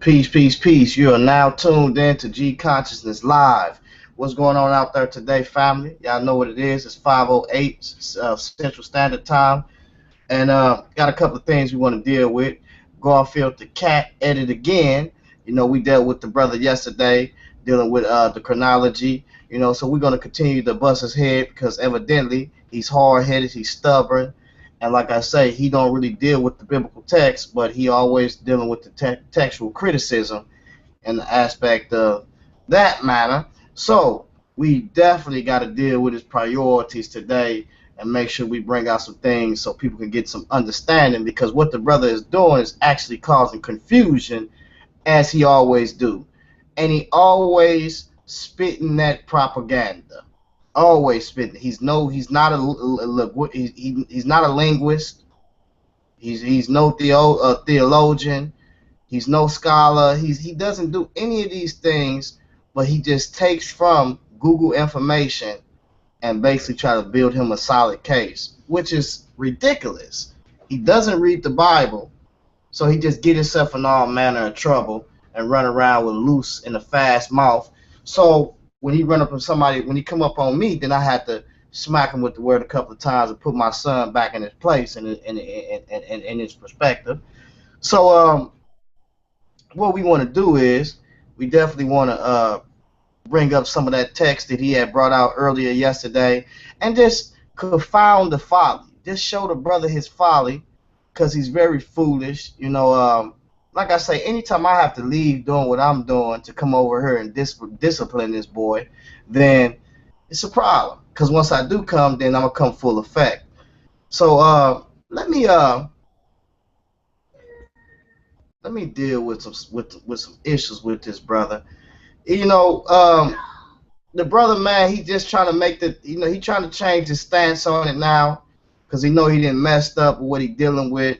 Peace, peace, peace. You are now tuned in to G Consciousness Live. What's going on out there today, family? Y'all know what it is. It's 5:08 Central Standard Time. And got a couple of things we want to deal with. Garfield the Kat at it again. We dealt with the brother yesterday, dealing with the chronology. So we're going to continue to bust his head because evidently he's hard-headed, he's stubborn, and like I say, he don't really deal with the biblical text, but he always dealing with the textual criticism and the aspect of that matter. So we definitely got to deal with his priorities today and make sure we bring out some things so people can get some understanding, because what the brother is doing is actually causing confusion, as he always do, and he always spitting that propaganda, always spitting. He's not he's not a linguist. He's no theologian. He's no scholar. He doesn't do any of these things, but he just takes from Google information and basically try to build him a solid case, which is ridiculous. He doesn't read the Bible, so he just get himself in all manner of trouble and run around with loose and a fast mouth. So when he run up on somebody, when he come up on me, then I had to smack him with the word a couple of times and put my son back in his place and in his perspective. So what we want to do is we definitely want to bring up some of that text that he had brought out earlier yesterday and just confound the folly. Just show the brother his folly, because he's very foolish. Like I say, anytime I have to leave doing what I'm doing to come over here and discipline this boy, then it's a problem. Because once I do come, then I'm gonna come full effect. So let me deal with some issues with this brother. The brother, man, he just trying to make he trying to change his stance on it now, because he know he didn't messed up with what he dealing with,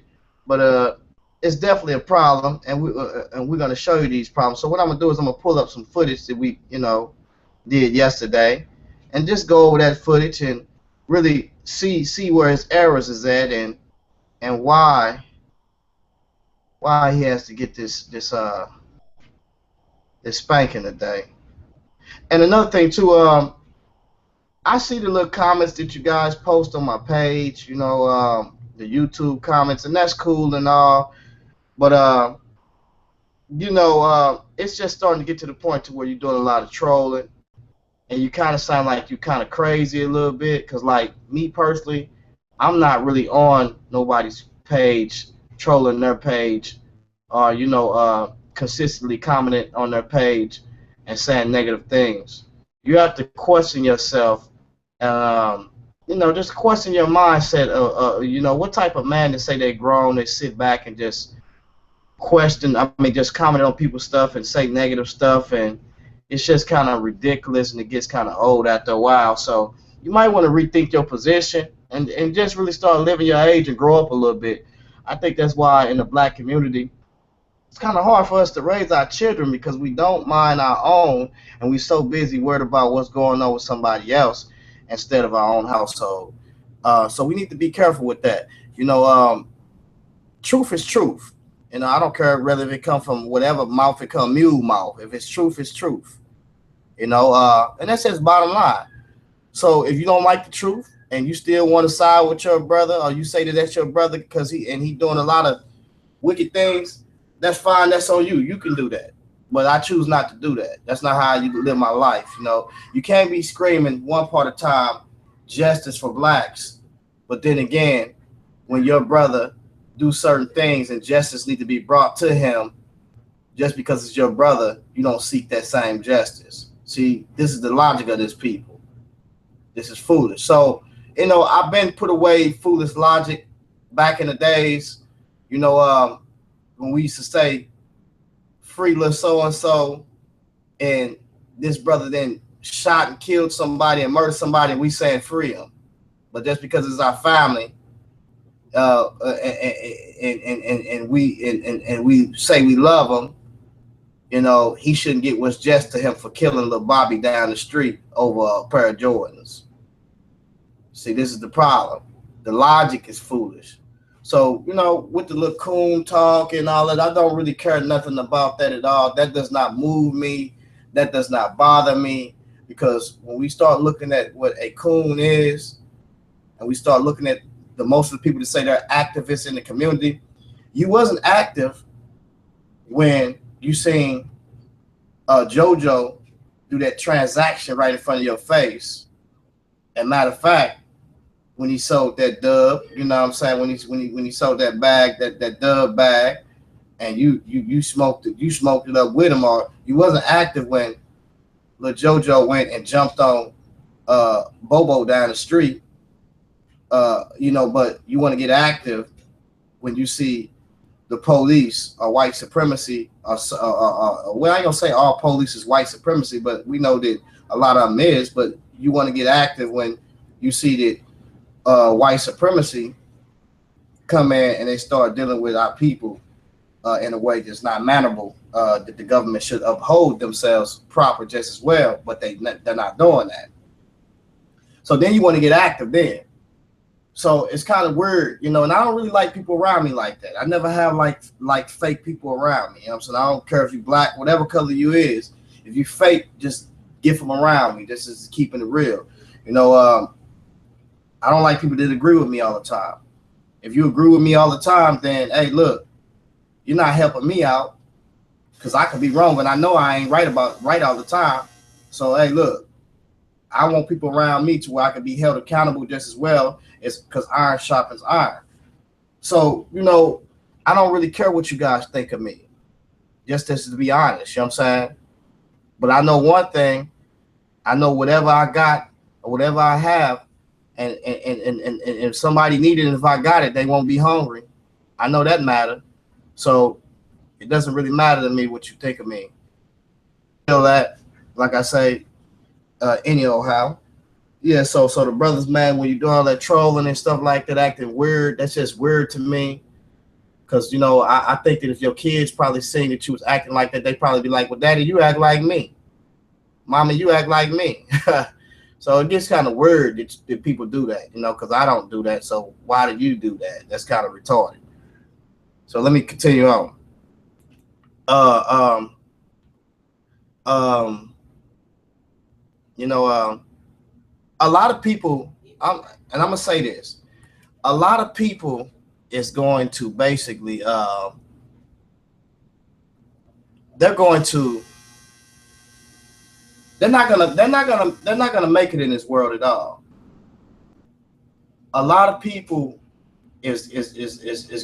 but it's definitely a problem, and we're gonna show you these problems. So what I'm gonna do is I'm gonna pull up some footage that we did yesterday, and just go over that footage and really see where his errors is at, and why he has to get this spanking today. And another thing too, I see the little comments that you guys post on my page, the YouTube comments, and that's cool and all, but it's just starting to get to the point to where you're doing a lot of trolling, and you kind of sound like you're kind of crazy a little bit, because like me personally, I'm not really on nobody's page trolling their page, or consistently commenting on their page and saying negative things. You have to question yourself, just question your mindset. What type of man to say they grown, they sit back and just question, just comment on people's stuff and say negative stuff, and it's just kind of ridiculous, and it gets kind of old after a while. So you might want to rethink your position and just really start living your age and grow up a little bit. I think that's why in the black community, it's kind of hard for us to raise our children, because we don't mind our own, and we're so busy worried about what's going on with somebody else instead of our own household. So we need to be careful with that. Truth is truth. I don't care whether it come from whatever mouth it come, mule mouth. If it's truth, it's truth. And that's just bottom line. So if you don't like the truth and you still want to side with your brother, or you say that that's your brother because he doing a lot of wicked things, that's fine. That's on you. You can do that. But I choose not to do that. That's not how you live my life. You can't be screaming one part of time justice for blacks, but then again, when your brother do certain things and justice need to be brought to him, just because it's your brother, you don't seek that same justice. See, this is the logic of this people. This is foolish. So, I've been put away foolish logic back in the days, when we used to say free little so-and-so, and this brother then shot and killed somebody and murdered somebody, and we saying free him. But just because it's our family, and we say we love him, he shouldn't get what's just to him for killing little Bobby down the street over a pair of Jordans. See, this is the problem. The logic is foolish. So, with the little coon talk and all that, I don't really care nothing about that at all. That does not move me. That does not bother me. Because when we start looking at what a coon is, and we start looking at most of the people that say they're activists in the community, you wasn't active when you seen JoJo do that transaction right in front of your face. And matter of fact, when he sold that dub, you know what I'm saying? When he sold that bag, that dub bag, and you smoked it up with him, or you wasn't active when Lil JoJo went and jumped on Bobo down the street. But you want to get active when you see the police or white supremacy, well, I ain't gonna say all police is white supremacy, but we know that a lot of them is. But you want to get active when you see that white supremacy come in and they start dealing with our people in a way that's not mannerable. That the government should uphold themselves proper just as well, but they're not doing that. So then you want to get active then. So it's kind of weird, and I don't really like people around me like that. I never have like fake people around me. You know what I'm saying? I don't care if you black, whatever color you is. If you fake, just get from around me. This is keeping it real. I don't like people that agree with me all the time. If you agree with me all the time, then hey, look, you're not helping me out because I could be wrong, and I know I ain't right all the time. So hey, look, I want people around me to where I can be held accountable just as well. It's because iron sharpens iron. So, I don't really care what you guys think of me. Just to be honest, you know what I'm saying? But I know one thing. I know whatever I got or whatever I have, and if somebody needed it, if I got it, they won't be hungry. I know that matter. So it doesn't really matter to me what you think of me. That, like I say, anyhow. Yeah, so the brothers, man, when you do all that trolling and stuff like that, acting weird, that's just weird to me. Because, I think that if your kids probably seen that you was acting like that, they probably be like, well, daddy, you act like me. Mama, you act like me. So it gets kind of weird that people do that, because I don't do that. So why do you do that? That's kind of retarded. So let me continue on. Uh, um, a lot of people, and I'm gonna say this, a lot of people is going to basically, they're not gonna make it in this world at all. A lot of people is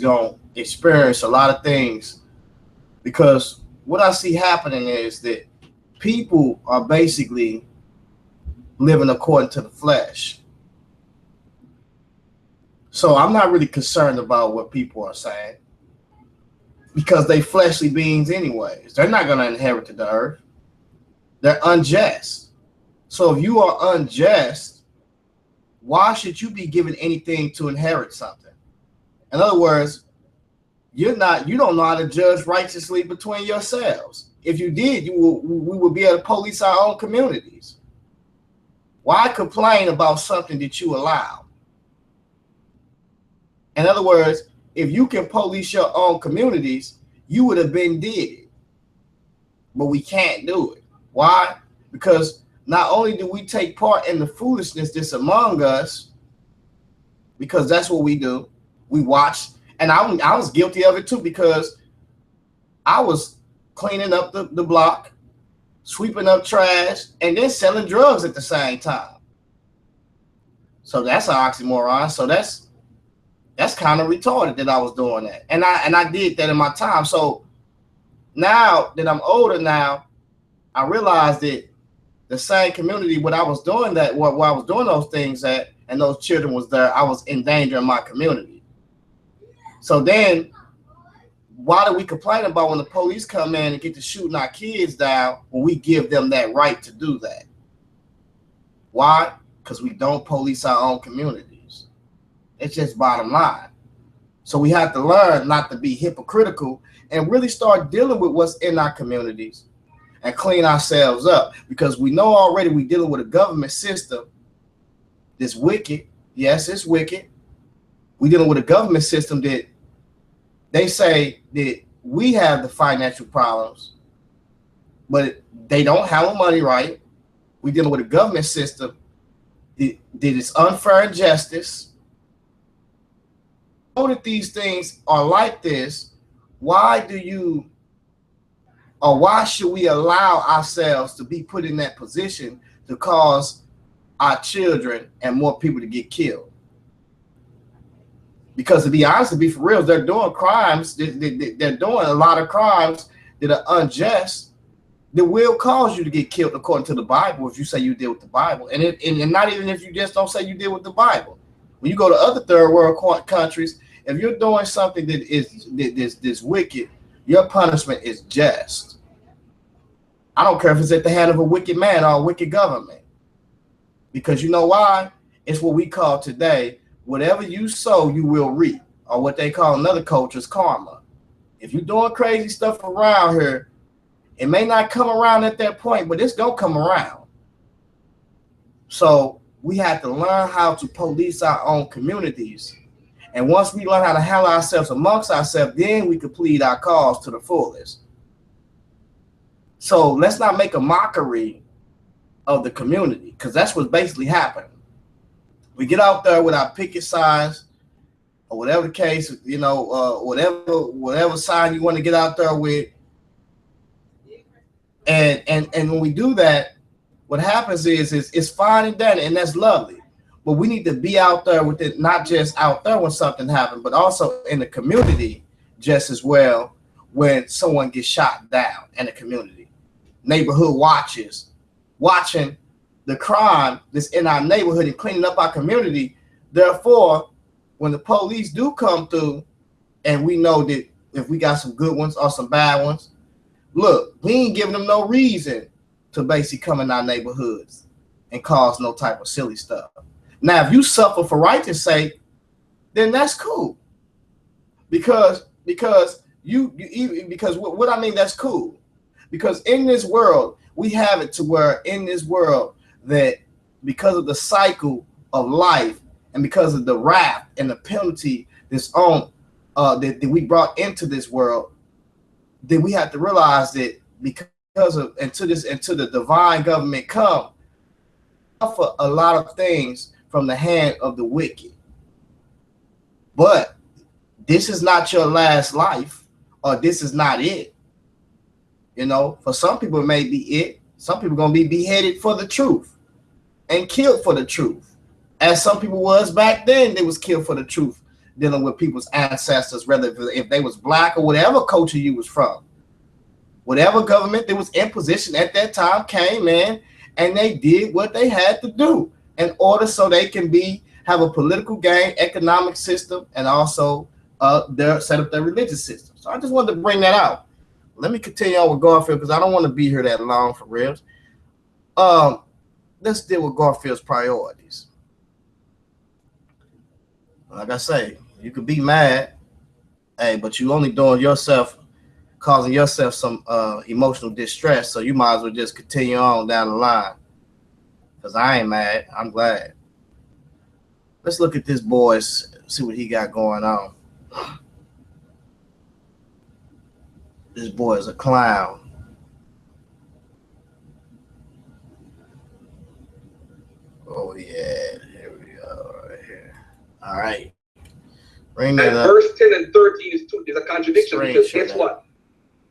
gonna experience a lot of things because what I see happening is that people are basically living according to the flesh. So I'm not really concerned about what people are saying because they fleshly beings anyways. They're not going to inherit the earth. They're unjust. So if you are unjust, why should you be given anything to inherit something? In other words, you don't know how to judge righteously between yourselves. If you did, we would be able to police our own communities. Why complain about something that you allow? In other words, if you can police your own communities, you would have been did it. But we can't do it. Why? Because not only do we take part in the foolishness that's among us, because that's what we do. We watch, and I was guilty of it too because I was cleaning up the block, sweeping up trash, and then selling drugs at the same time. So that's an oxymoron. So that's kind of retarded that I was doing that. And I did that in my time. So now that I'm older now, I realized that the same community where I was doing that, where I was doing those things at, and those children was there, I was endangering my community. So then why do we complain about when the police come in and get to shooting our kids down when we give them that right to do that? Why? Because we don't police our own communities. It's just bottom line. So we have to learn not to be hypocritical and really start dealing with what's in our communities and clean ourselves up, because we know already we're dealing with a government system that's wicked. Yes, it's wicked. We dealing with a government system that they say that we have the financial problems, but they don't handle money right. We dealing with a government system that is unfair and justice. Know that these things are like this. Why do you, or why should we allow ourselves to be put in that position to cause our children and more people to get killed? Because to be honest, to be for real, they're doing crimes. They're doing a lot of crimes that are unjust that will cause you to get killed according to the Bible if you say you deal with the Bible. And not even if you just don't say you deal with the Bible. When you go to other third world countries, if you're doing something that is wicked, your punishment is just. I don't care if it's at the hand of a wicked man or a wicked government. Because you know why? It's what we call today, whatever you sow, you will reap. Or what they call in other cultures, karma. If you're doing crazy stuff around here, it may not come around at that point, but it's going to come around. So we have to learn how to police our own communities. And once we learn how to handle ourselves amongst ourselves, then we can plead our cause to the fullest. So let's not make a mockery of the community, because that's what's basically happening. We get out there with our picket signs or whatever the case, you know, whatever sign you want to get out there with. And when we do that, what happens is it's fine and dandy, and that's lovely. But we need to be out there with it, not just out there when something happens, but also in the community just as well when someone gets shot down in the community. Neighborhood watches, watching the crime that's in our neighborhood and cleaning up our community. Therefore, when the police do come through, and we know that if we got some good ones or some bad ones, look, we ain't giving them no reason to basically come in our neighborhoods and cause no type of silly stuff. Now, if you suffer for righteous sake, then that's cool. Because what I mean, that's cool. Because in this world, we have it to where in this world that because of the cycle of life and because of the wrath and the penalty that's on that we brought into this world, then we have to realize that because of until the divine government come, suffer a lot of things from the hand of the wicked. But this is not your last life, or this is not it. You know, for some people it may be it. Some people are gonna be beheaded for the truth and killed for the truth. As some people was back then, they was killed for the truth, dealing with people's ancestors, whether if they was black or whatever culture you was from. Whatever government that was in position at that time came in and they did what they had to do in order so they can have a political gain, economic system, and also set up their religious system. So I just wanted to bring that out. Let me continue on with Garfield because I don't want to be here that long for real. Let's deal with Garfield's priorities. Like I say, you could be mad, hey, but you only doing yourself, causing yourself some emotional distress. So you might as well just continue on down the line. Because I ain't mad. I'm glad. Let's look at this boy, see what he got going on. This boy is a clown. Oh, yeah. Here we go. Right here. All right. Bring that up. Verse 10 and 13 is a contradiction because guess what?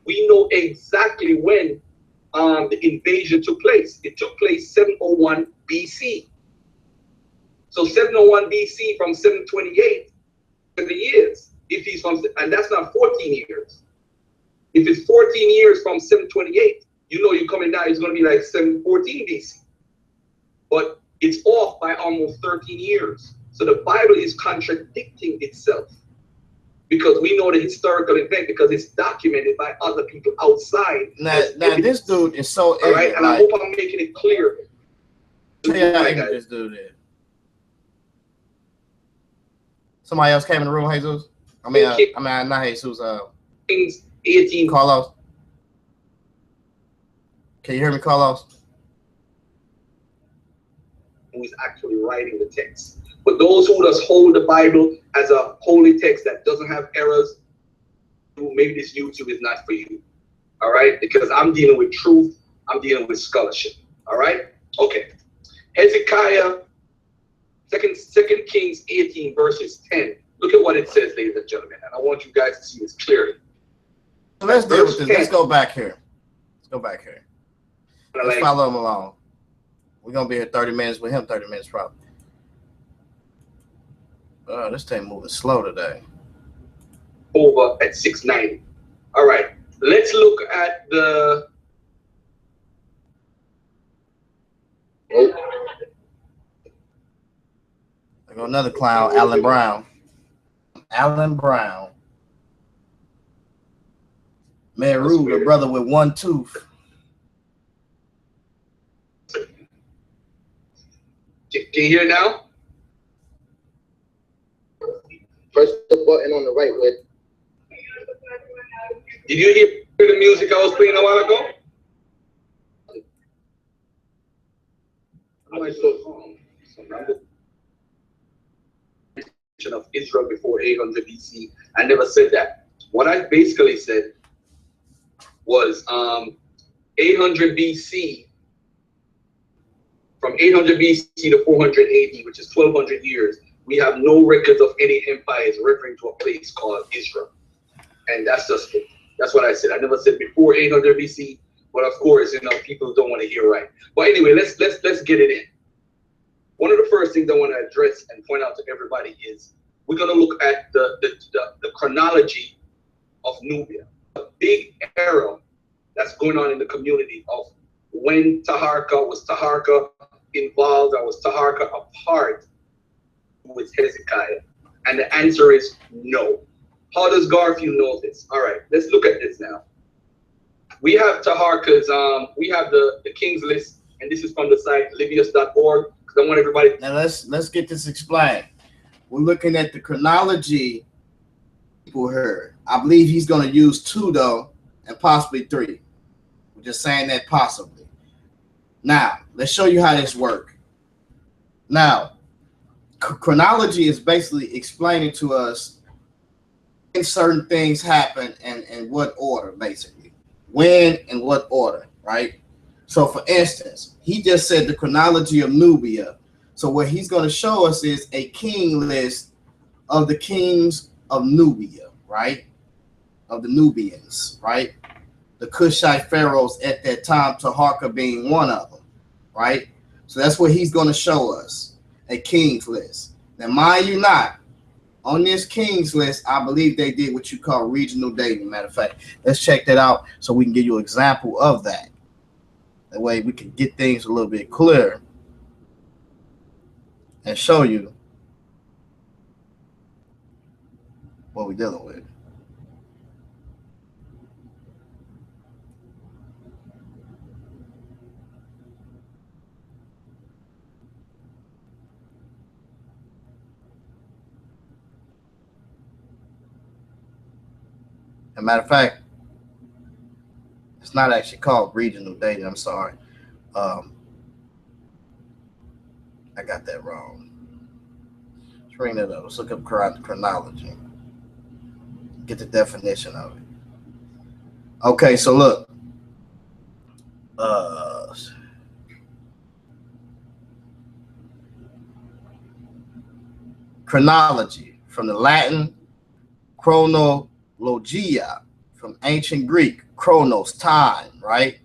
We know exactly when the invasion took place. It took place 701 BC. So 701 BC from 728 70 years. If he's from, and that's not 14 years. If it's 14 years from 728, you know you're coming down, it's going to be like 714 BC. But it's off by almost 13 years. So the Bible is contradicting itself because we know the historical event because it's documented by other people outside. Now this dude is so all right, and I hope I'm making it clear. This dude is. Somebody else came in the room, Jesus. I mean, not Jesus. 18. Carlos. Can you hear me, Carlos? Who is actually writing the text. But those who just hold the Bible as a holy text that doesn't have errors, maybe this YouTube is not for you. All right? Because I'm dealing with truth. I'm dealing with scholarship. All right? Okay. Hezekiah, Second Kings 18, verses 10. Look at what it says, ladies and gentlemen. And I want you guys to see this clearly. So let's deal with this. Let's go back here. Let's go back here. Let's follow him along. We're going to be here 30 minutes with him, 30 minutes probably. Oh, this thing moving slow today. Over at 690. All right. Let's look at the... There go another clown, Alan Brown. Alan Brown. Meru, the brother with one tooth. Can you hear now? Press the button on the right with. Did you hear the music I was playing a while ago? Of Israel before 800 BC. I never said that. What I basically said was 800 BC, from 800 BC to 400 AD, which is 1200 years, we have no records of any empires referring to a place called Israel. And that's what I said. I never said before 800 BC, but of course, people don't want to hear right. But anyway, let's get it in. One of the first things I want to address and point out to everybody is we're going to look at the chronology of Nubia, a big era that's going on in the community of when was Taharka involved, or was Taharka a part with Hezekiah? And the answer is no. How does Garfield know this? All right, let's look at this now. We have Taharka's, we have the King's List, and this is from the site livius.org. I want everybody. Now let's get this explained. We're looking at the chronology people heard. I believe he's going to use 2 though, and possibly 3. We're just saying that possibly. Now let's show you how this works. Now, chronology is basically explaining to us when certain things happen and in what order, basically. When and what order, right? So, for instance, he just said the chronology of Nubia. So what he's going to show us is a king list of the kings of Nubia, right? Of the Nubians, right? The Cushite pharaohs at that time, Taharka being one of them, right? So that's what he's going to show us, a king's list. Now, mind you not, on this king's list, I believe they did what you call regional dating. Matter of fact, let's check that out so we can give you an example of that. That way we can get things a little bit clearer and show you what we're dealing with. As a matter of fact, it's not actually called regional dating. I'm sorry. I got that wrong. Let's bring that up. Let's look up chronology. Get the definition of it. Okay, so look. Chronology, from the Latin chronologia, from ancient Greek, chronos, time, right?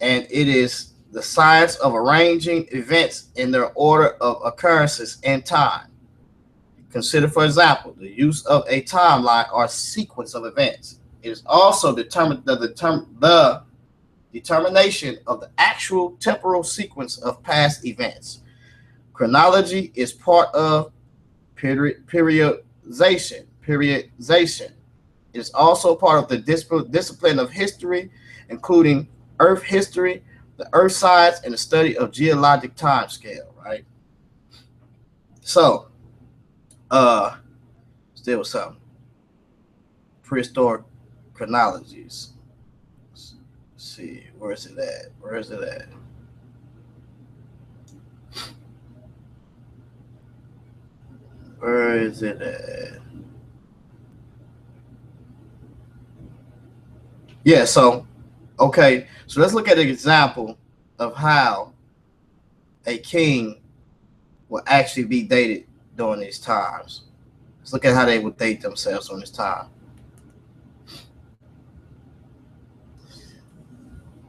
And it is the science of arranging events in their order of occurrences in time. Consider, for example, the use of a timeline or sequence of events. It is also the determination of the actual temporal sequence of past events. Chronology is part of periodization. It is also part of the discipline of history, including Earth history, the Earth science, and the study of geologic time scale, right? So, still something. Prehistoric chronologies. Let's see, where is it at? Where is it at? Yeah, so okay, so let's look at an example of how a king will actually be dated during these times. Let's look at how they would date themselves on this time.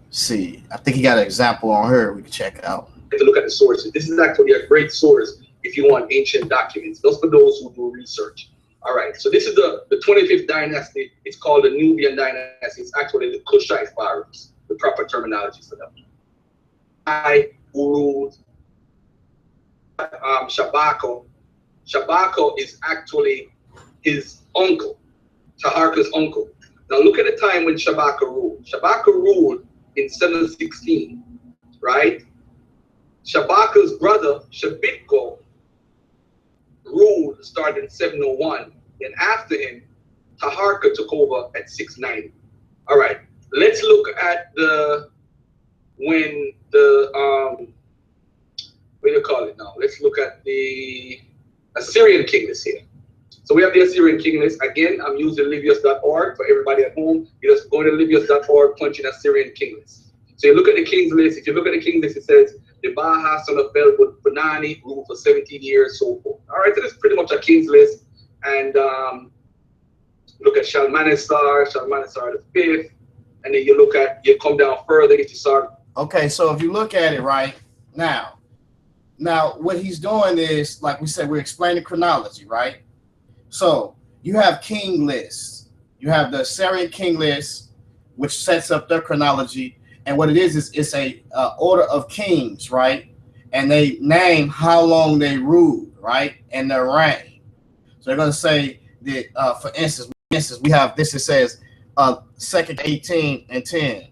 See, I think he got an example on her we can check out. To look at the sources. This is actually a great source if you want ancient documents. Those for those who do research. All right, so this is the 25th dynasty. It's called the Nubian dynasty. It's actually the Kushite pharaohs, the proper terminology for them. I ruled Shabako. Shabako is actually his uncle, Taharka's uncle. Now look at the time when Shabaka ruled. Shabaka ruled in 716, right? Shabaka's brother, Shabitko, ruled started in 701, and after him, Taharka took over at 690. All right, let's look at when the what do you call it now? Let's look at the Assyrian king list here. So we have the Assyrian king list. Again, I'm using livius.org for everybody at home. You just go to livius.org, punch in Assyrian king list. So you look at the king's list. If you look at the king's list, it says the Baha, son of Belbunani, ruled for 17 years, so forth. All right, so this is pretty much a king's list. And look at Shalmaneser the fifth, and then you come down further, get to Sar. Okay, so if you look at it right now what he's doing is, like we said, we're explaining chronology, right? So you have king lists. You have the Assyrian king list, which sets up their chronology. And what it is it's a order of kings, right? And they name how long they ruled, right? And their reign. So they're going to say that, for instance, we have this. It says 2nd 18 and 10.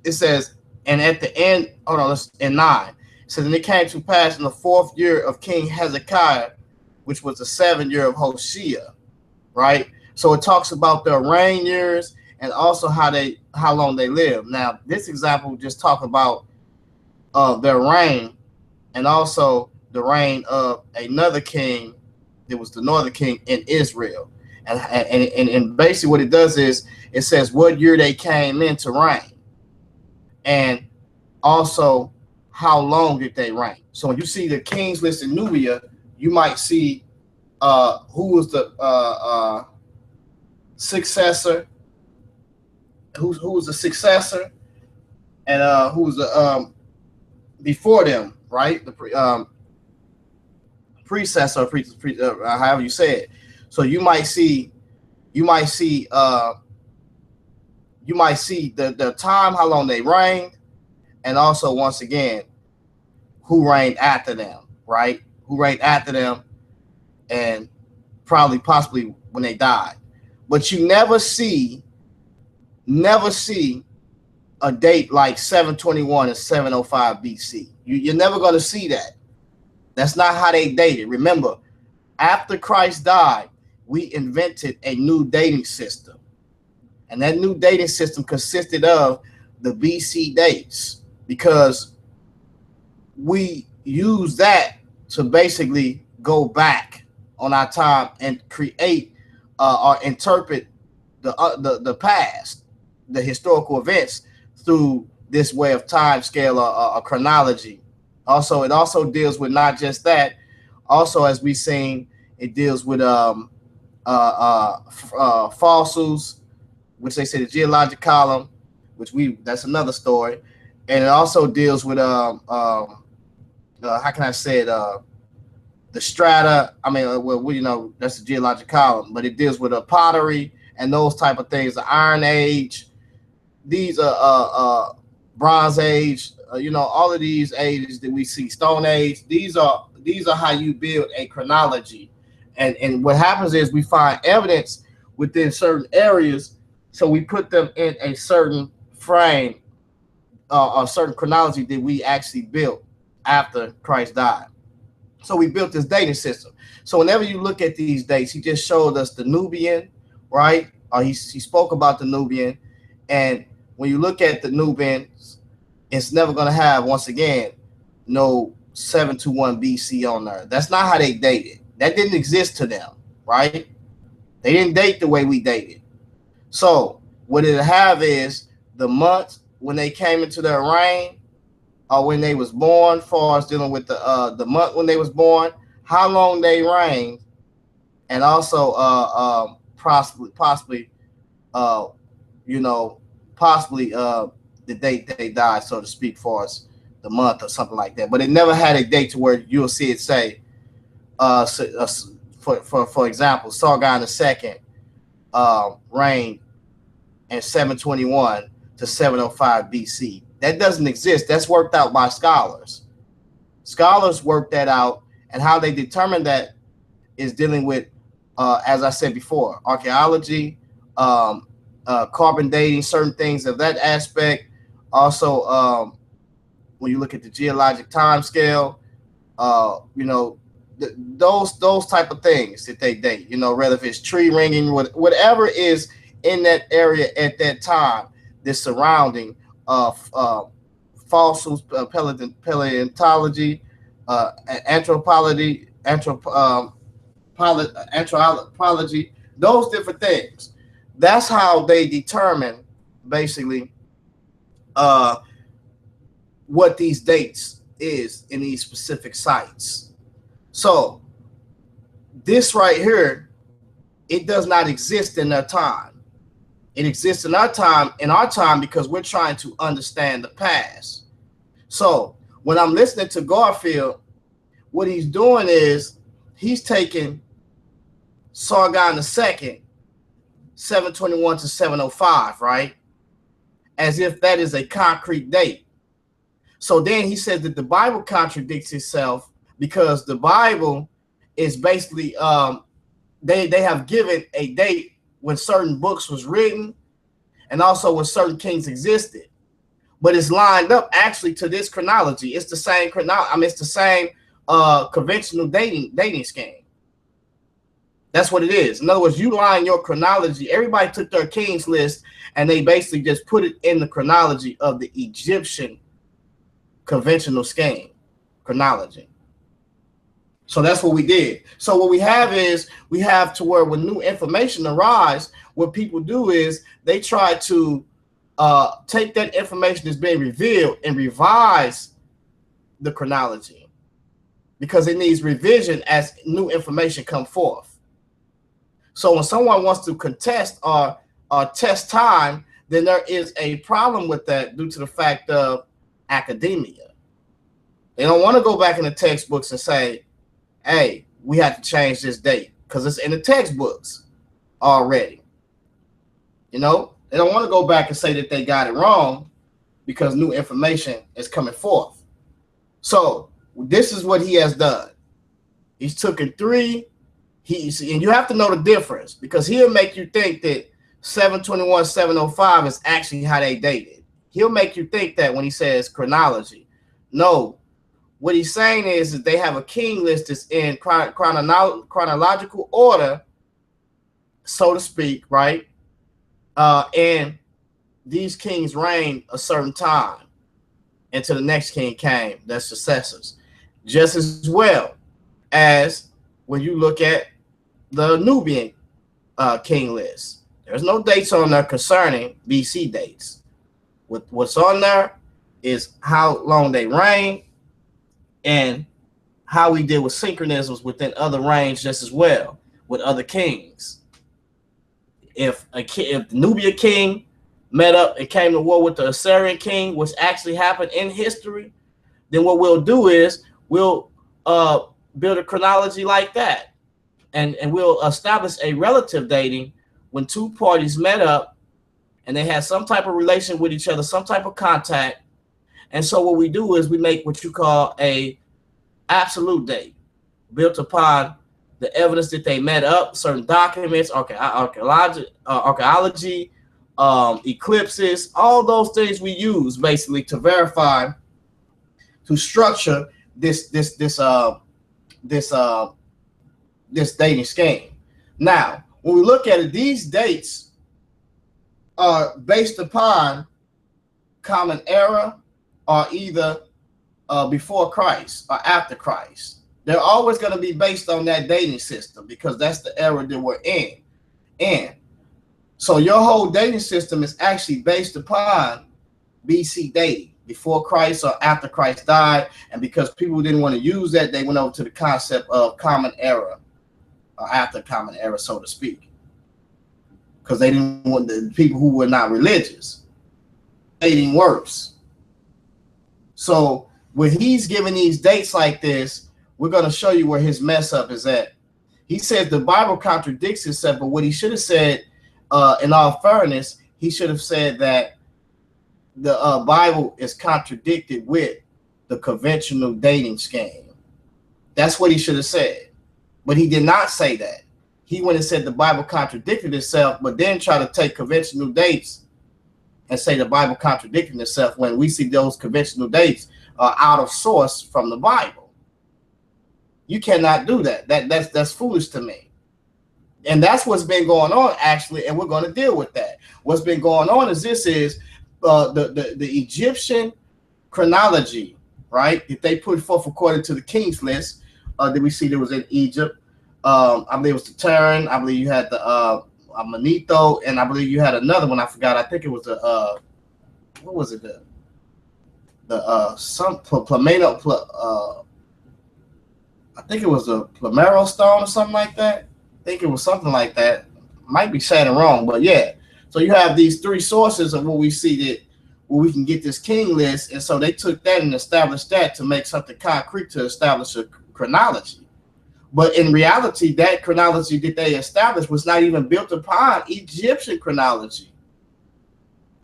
It says, and at the end, hold on, let's in 9. It says, and it came to pass in the 4th year of King Hezekiah, which was the 7th year of Hoshea, right? So it talks about their reign years and also how long they live. Now, this example just talk about their reign and also the reign of another king that was the northern king in Israel. And basically what it does is it says what year they came into reign and also how long did they reign. So when you see the kings list in Nubia, you might see who was the successor, who was the successor, and who was the before them, right? The predecessor, however you say it. So you might see the time, how long they reigned, and also once again who reigned after them, right? Who reigned after them, and possibly when they died. But you never see a date like 721 and 705 BC. You're never going to see that. That's not how they dated. Remember, after Christ died, we invented a new dating system. And that new dating system consisted of the BC dates, because we use that to basically go back on our time and create or interpret the past, the historical events through this way of time scale or chronology. Also, it also deals with not just that. Also, as we've seen, it deals with fossils, which they say the geologic column, that's another story, and it also deals with how can I say it? The strata. I mean, that's the geologic column, but it deals with pottery and those type of things. The Iron Age, these Bronze Age, all of these ages that we see, Stone Age. These are how you build a chronology, and what happens is we find evidence within certain areas, so we put them in a certain frame, a certain chronology that we actually built after Christ died. So we built this dating system. So whenever you look at these dates, he just showed us the Nubian, right? He spoke about the Nubian, and when you look at the Nubians, it's never going to have, once again, no 721 BC on there. That's not how they dated. That didn't exist to them, right? They didn't date the way we dated. So what it have is the month when they came into their reign, or when they was born, far as dealing with the month when they was born, how long they reigned, and also possibly uh, you know, possibly the date they died, so to speak, for us, the month or something like that. But it never had a date to where you'll see it say, for example, Sargon II reigned in 721 to 705 BC. That doesn't exist. That's worked out by scholars. Scholars work that out, and how they determine that is dealing with, as I said before, archaeology, carbon dating, certain things of that aspect. Also, when you look at the geologic time scale, you know, those type of things that they date, you know, whether if it's tree ringing, whatever is in that area at that time, the surrounding fossils, paleontology, anthropology, those different things. That's how they determine basically uh, what these dates is in these specific sites. So this right here, it does not exist in their time. It exists in our time because we're trying to understand the past. So when I'm listening to Garfield, what he's doing is he's taking Sargon II, 721 to 705, right? As if that is a concrete date. So then he says that the Bible contradicts itself because the Bible is basically they have given a date when certain books was written and also when certain kings existed, but it's lined up actually to this chronology. It's the same it's the same conventional dating scheme. That's what it is. In other words, you line your chronology. Everybody took their kings list and they basically just put it in the chronology of the Egyptian conventional scheme chronology. So that's what we did. So what we have is we have to where when new information arises, what people do is they try to take that information that's being revealed and revise the chronology because it needs revision as new information come forth. So when someone wants to contest or test time, then there is a problem with that due to the fact of academia. They don't want to go back in the textbooks and say, hey, we have to change this date because it's in the textbooks already. You know, they don't want to go back and say that they got it wrong because new information is coming forth. So this is what he has done. He's taken three. And you have to know the difference because he'll make you think that 721, 705 is actually how they dated. He'll make you think that when he says chronology. No, what he's saying is that they have a king list that's in chronological order, so to speak, right? And these kings reigned a certain time until the next king came, their successors. Just as well as when you look at the Nubian king list. There's no dates on there concerning BC dates. What's on there is how long they reigned and how we deal with synchronisms within other reigns just as well with other kings. If the Nubian king met up and came to war with the Assyrian king, which actually happened in history, then what we'll do is we'll build a chronology like that. And we'll establish a relative dating when two parties met up and they had some type of relation with each other, some type of contact. And so what we do is we make what you call a absolute date built upon the evidence that they met up, certain documents, archaeology, eclipses, all those things we use basically to verify, to structure this dating scheme. Now, when we look at it, these dates are based upon common era or either before Christ or after Christ. They're always going to be based on that dating system because that's the era that we're in. So your whole dating system is actually based upon BC dating, before Christ or after Christ died. And because people didn't want to use that, they went over to the concept of common era, or after common era, so to speak, because they didn't want the people who were not religious. Dating works. So when he's giving these dates like this, we're going to show you where his mess up is at. He says the Bible contradicts itself, but what he should have said, in all fairness, he should have said that the Bible is contradicted with the conventional dating scheme. That's what he should have said. But he did not say that. He went and said the Bible contradicted itself, but then try to take conventional dates and say the Bible contradicted itself when we see those conventional dates are out of source from the Bible. You cannot do that. That's foolish to me. And that's what's been going on, actually, and we're going to deal with that. What's been going on is the Egyptian chronology, right? If they put forth according to the king's list, that we see there was in Egypt. I believe it was the Turin. I believe you had the Manetho, and I believe you had another one. I forgot. I think it was the what was it? Some Plameno. I think it was a Plamero stone or something like that. I think it was something like that. Might be saying it wrong, but yeah. So you have these three sources of what we see that where we can get this king list, and so they took that and established that to make something concrete to establish a chronology. But in reality, that chronology that they established was not even built upon Egyptian chronology.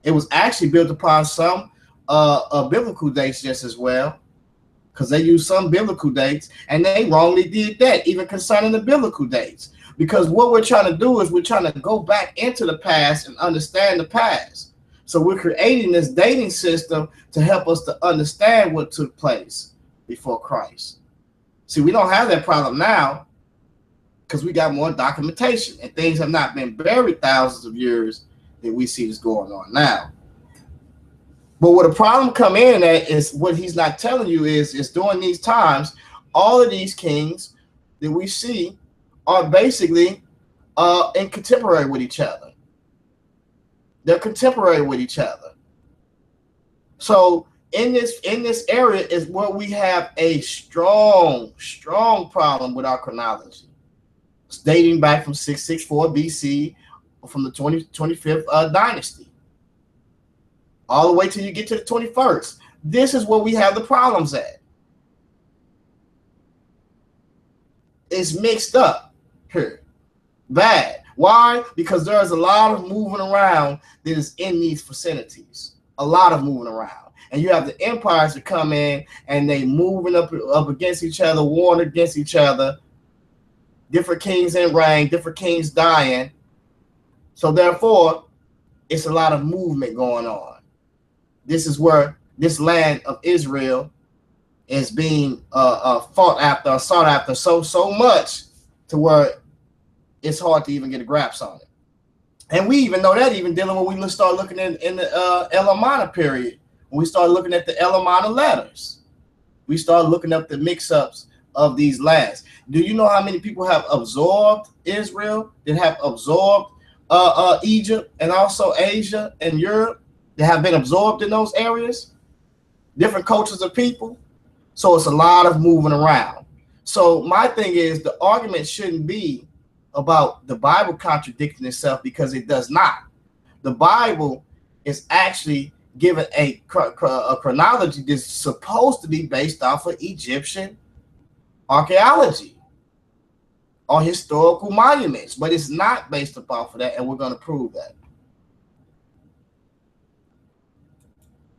It was actually built upon some biblical dates just as well, because they used some biblical dates, and they wrongly did that, even concerning the biblical dates. Because what we're trying to do is we're trying to go back into the past and understand the past. So we're creating this dating system to help us to understand what took place before Christ. See, we don't have that problem now because we got more documentation and things have not been buried thousands of years that we see is going on now. But what a problem come in at is what he's not telling you is during these times, all of these kings that we see are basically in contemporary with each other. They're contemporary with each other. So in this area is where we have a strong problem with our chronology. It's dating back from 664 BC, from the 25th dynasty, all the way till you get to the 21st. This is where we have the problems at. It's mixed up here. Bad. Why? Because there's a lot of moving around that is in these vicinities. A lot of moving around. And you have the empires that come in and they moving up against each other, warring against each other. Different kings in reign, different kings dying. So therefore, it's a lot of movement going on. This is where this land of Israel is being sought after so much to where it's hard to even get a grasp on it. And we even know that even dealing when we start looking in the Elamana period. When we start looking at the Elamana letters, we start looking up the mix-ups of these lands. Do you know how many people have absorbed Israel, that have absorbed Egypt and also Asia and Europe, that have been absorbed in those areas? Different cultures of people. So it's a lot of moving around. So my thing is the argument shouldn't be about the Bible contradicting itself, because it does not. The Bible is actually given a chronology that's supposed to be based off of Egyptian archaeology or historical monuments, but it's not based upon of that, and we're going to prove that.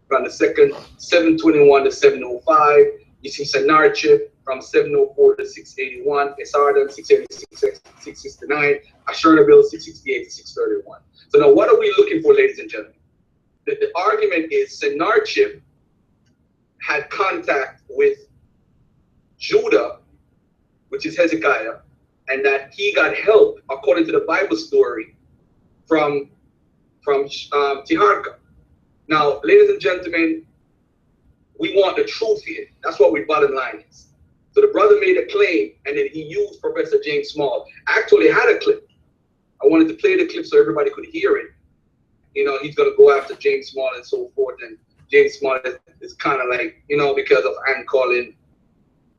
From the second 721 to 705, you see Sennacherib from 704 to 681, Esarhaddon 686 to 669, Ashurnabal 668 to 631. So now what are we looking for, ladies and gentlemen? The argument is Sennacherib had contact with Judah, which is Hezekiah, and that he got help, according to the Bible story, from Tiharka. Now, ladies and gentlemen, we want the truth here. That's what we bottom line is. So the brother made a claim, and then he used Professor James Small. I actually had a clip. I wanted to play the clip so everybody could hear it. You know, he's going to go after James Small and so forth. And James Small is kind of like, you know, because of Ann Collin,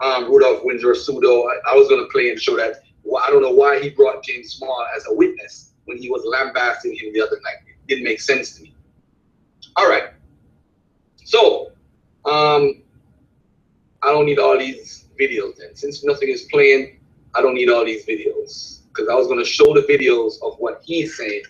Rudolph Windsor, Pseudo. I was going to play and show that. Well, I don't know why he brought James Small as a witness when he was lambasting him the other night. It didn't make sense to me. All right. So, I don't need all these videos then. Since nothing is playing, I don't need all these videos. Because I was going to show the videos of what he's saying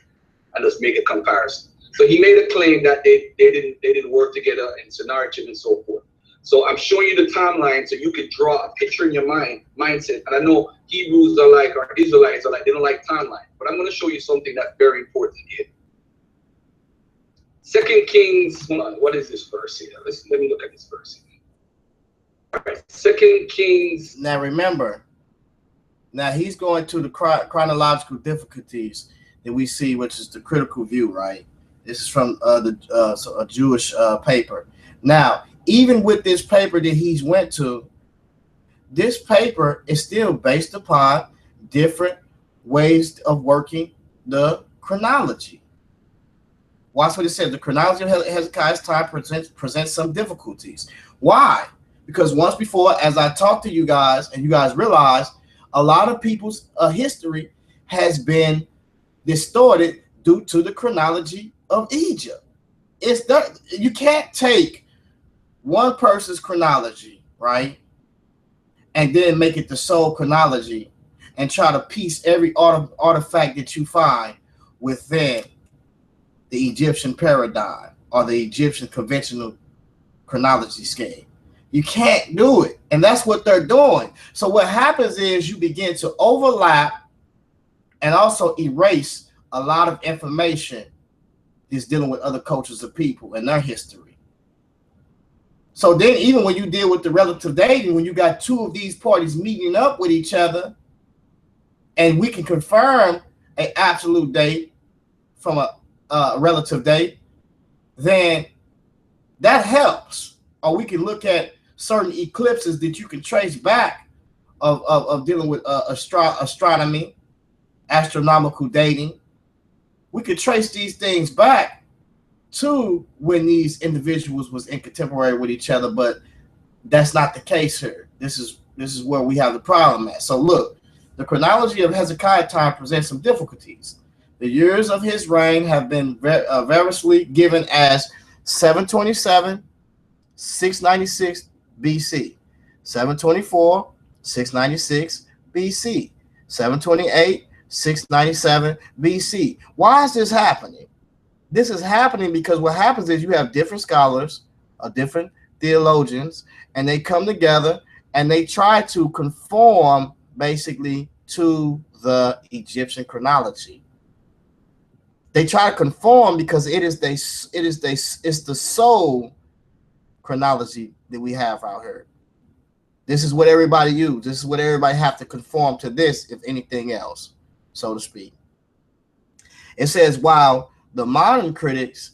and just make a comparison. So he made a claim that they didn't work together in Sennacherib and so forth. So I'm showing you the timeline so you can draw a picture in your mindset. And I know Hebrews are like, or Israelites are like, they don't like timeline. But I'm going to show you something that's very important here. 2 Kings, hold on, what is this verse here? Let me look at this verse here. All right, 2 Kings. Now remember, now he's going to the chronological difficulties that we see, which is the critical view, right? This is from a Jewish paper. Now, even with this paper that he's went to, this paper is still based upon different ways of working the chronology. Watch what it says. The chronology of Hezekiah's time presents some difficulties. Why? Because once before, as I talked to you guys, and you guys realize, a lot of people's history has been distorted due to the chronology of Egypt. It's that you can't take one person's chronology, right, and then make it the sole chronology and try to piece every artifact that you find within the Egyptian paradigm or the Egyptian conventional chronology scheme. You can't do it. And that's what they're doing. So what happens is you begin to overlap and also erase a lot of information that's dealing with other cultures of people and their history. So then even when you deal with the relative dating, when you got two of these parties meeting up with each other, and we can confirm an absolute date from a relative date, then that helps. Or we can look at certain eclipses that you can trace back of dealing with astronomy, astronomical dating. We could trace these things back to when these individuals was in contemporary with each other, but that's not the case here. This is where we have the problem at. So look, the chronology of Hezekiah time presents some difficulties. The years of his reign have been variously given as 727, 696 BC, 724, 696 BC, 728, 697 BC. Why is this happening? This is happening because what happens is you have different scholars or different theologians, and they come together and they try to conform basically to the Egyptian chronology. They try to conform because it's the sole chronology that we have out here. This is what everybody use. This is what everybody have to conform to this, if anything else, so to speak. It says, while the modern critics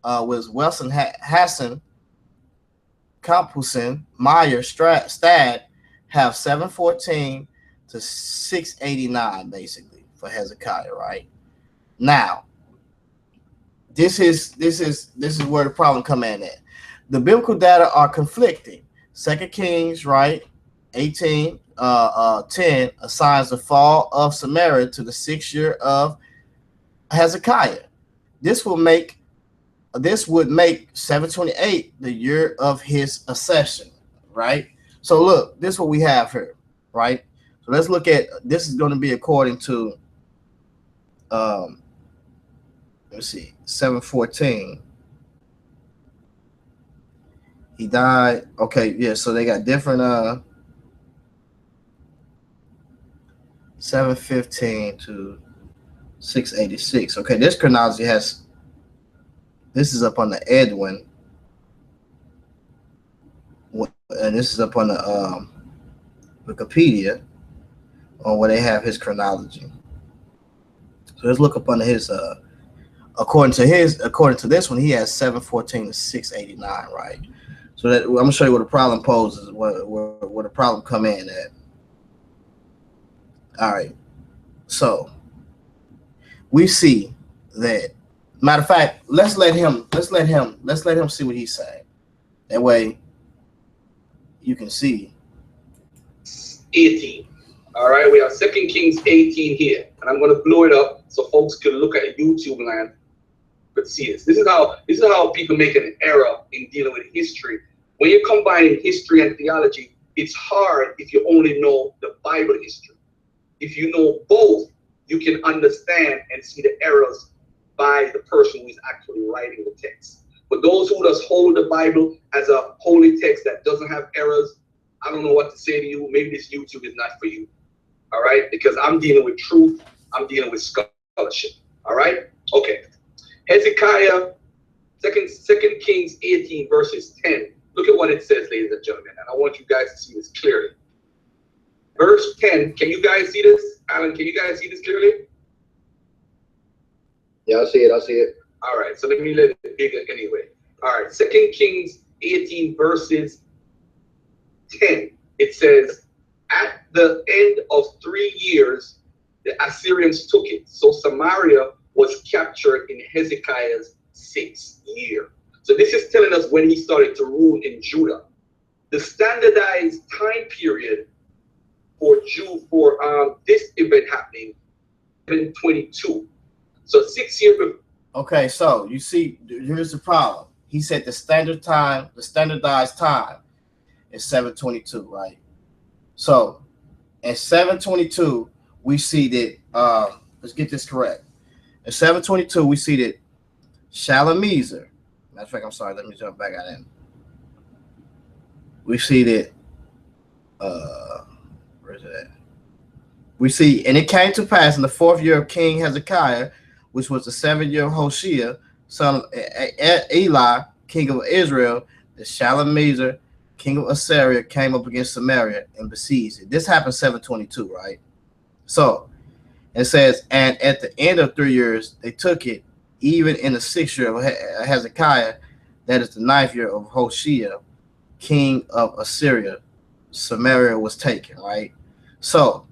was Wilson, Hassan, Campusen, Meyer, Stad have 714 to 689 basically for Hezekiah, right? Now, this is where the problem come in at. The biblical data are conflicting. 2 Kings, right, 18, 10 assigns the fall of Samaria to the 6th year of Hezekiah. This would make 728 the year of his accession, right? So look, this is what we have here, right? So let's look at, this is going to be according to, let's see, 714. He died. Okay, yeah, so they got different 715 to 686. Okay, this chronology has, this is up on the Edwin, and this is up on the Wikipedia on where they have his chronology. So let's look up under his according to this one, he has 714 to 689, right? So So that I'm gonna show you where the problem poses, where the problem come in at. All right. So we see that. Matter of fact, let's let him see what he's saying. That way you can see. 18. All right, we have 2 Kings 18 here, and I'm going to blow it up so folks can look at YouTube land but see this. This is how people make an error in dealing with history. When you're combining history and theology, it's hard if you only know the Bible history. If you know both, you can understand and see the errors by the person who is actually writing the text. But those who just hold the Bible as a holy text that doesn't have errors, I don't know what to say to you. Maybe this YouTube is not for you. All right, because I'm dealing with truth. I'm dealing with scholarship. All right, okay. Hezekiah, Second Kings 18 verses 10. Look at what it says, ladies and gentlemen, and I want you guys to see this clearly. Verse 10. Can you guys see this? Alan, can you guys see this clearly? Yeah, I see it. I see it. All right, so let me let it bigger anyway. All right, 2 Kings 18 verses 10. It says, at the end of 3 years, the Assyrians took it. So Samaria was captured in Hezekiah's 6th year. So this is telling us when he started to rule in Judah. The standardized time period for this event happening, 722. So 6 years before. Okay, so you see, here's the problem. He said the standardized time is 722, right? So in 722, we see that, let's get this correct. In 722, we see that Shalmaneser, matter of fact, I'm sorry, let me jump back out in. We see that, where is it at? We see, and it came to pass in the 4th year of King Hezekiah, which was the 7th year of Hoshea, son of Eli, king of Israel, that Shalmaneser, king of Assyria, came up against Samaria and besieged it. This happened 722, right? So it says, and at the end of 3 years, they took it, even in the 6th year of Hezekiah, that is the 9th year of Hoshea, king of Assyria, Samaria was taken, right? So,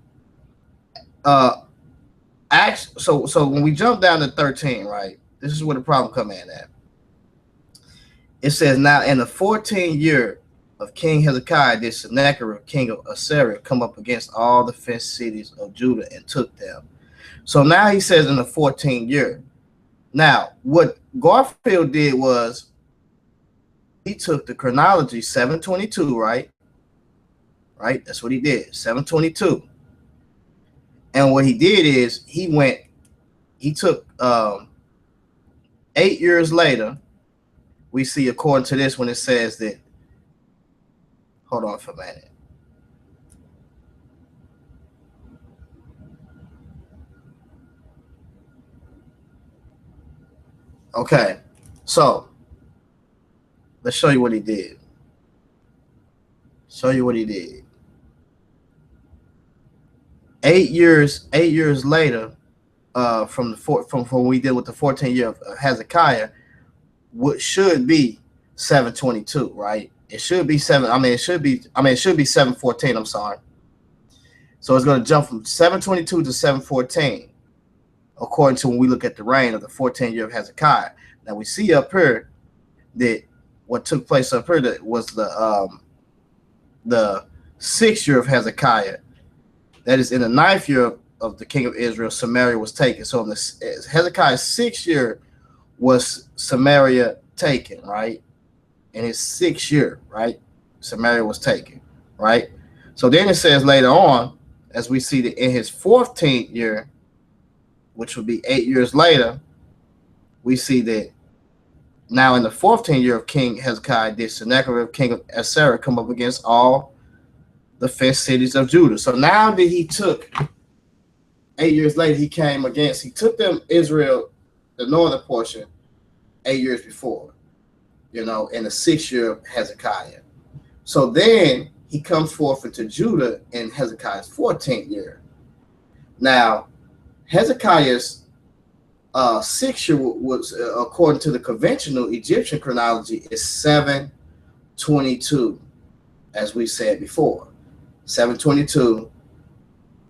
so when we jump down to 13, right, this is where the problem come in at. It says, now in the 14th year of King Hezekiah, did Sennacherib, king of Assyria, come up against all the fenced cities of Judah and took them. So now he says in the 14th year. Now, what Garfield did was he took the chronology 722, right? Right? That's what he did, 722. And what he did is he took 8 years later, we see according to this when it says that, hold on for a minute. Okay, so let's show you what he did. Show you what he did. 8 years later, from when we did with the 14th year of Hezekiah, what should be 722, right? It should be 714. I'm sorry. So it's going to jump from 722 to 714, according to when we look at the reign of the 14th year of Hezekiah. Now we see up here that what took place up here that was the 6th year of Hezekiah. That is in the 9th year of the king of Israel, Samaria was taken. So in the Hezekiah's 6th year was Samaria taken, right? In his 6th year, right? Samaria was taken, right? So then it says later on, as we see that in his 14th year, which would be 8 years later, we see that now in the 14th year of King Hezekiah, did Sennacherib, king of Assyria, come up against all the fenced cities of Judah. So now that he took 8 years later, he took them Israel, the northern portion, 8 years before, in the 6th year of Hezekiah. So then he comes forth into Judah in Hezekiah's 14th year. Now, Hezekiah's 6th year was, according to the conventional Egyptian chronology, is 7 722, as we said before. 722,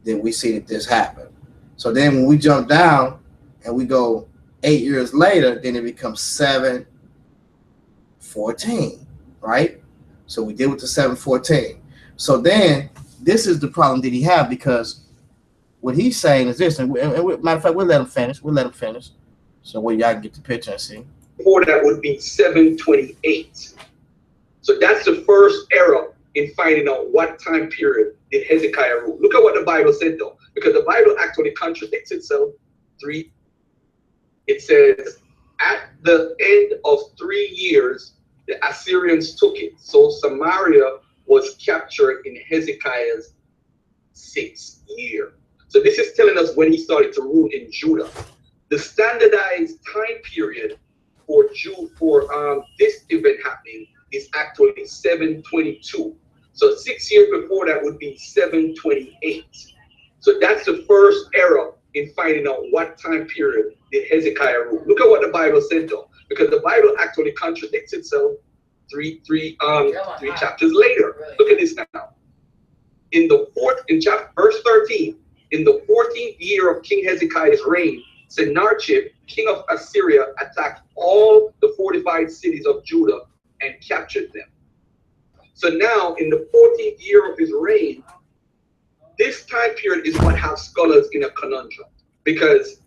then we see that this happened. So then when we jump down and we go 8 years later, then it becomes 714, right? So we deal with the 714. So then this is the problem that he had, because what he's saying is this, and matter of fact, we'll let him finish. So where y'all can get the picture and see. Before that would be 728. So that's the first era in finding out what time period did Hezekiah rule. Look at what the Bible said though, because the Bible actually contradicts itself. It says, at the end of 3 years, the Assyrians took it. So Samaria was captured in Hezekiah's 6th year. So this is telling us when he started to rule in Judah. The standardized time period for this event happening is actually 722. So 6 years before that would be 728. So that's the first era in finding out what time period did Hezekiah rule. Look at what the Bible said though, because the Bible actually contradicts itself three chapters later. Look at this now. Verse 13, in the 14th year of King Hezekiah's reign, Sennacherib, king of Assyria, attacked all the fortified cities of Judah and captured them. So now, in the 14th year of his reign, this time period is what has scholars in a conundrum, because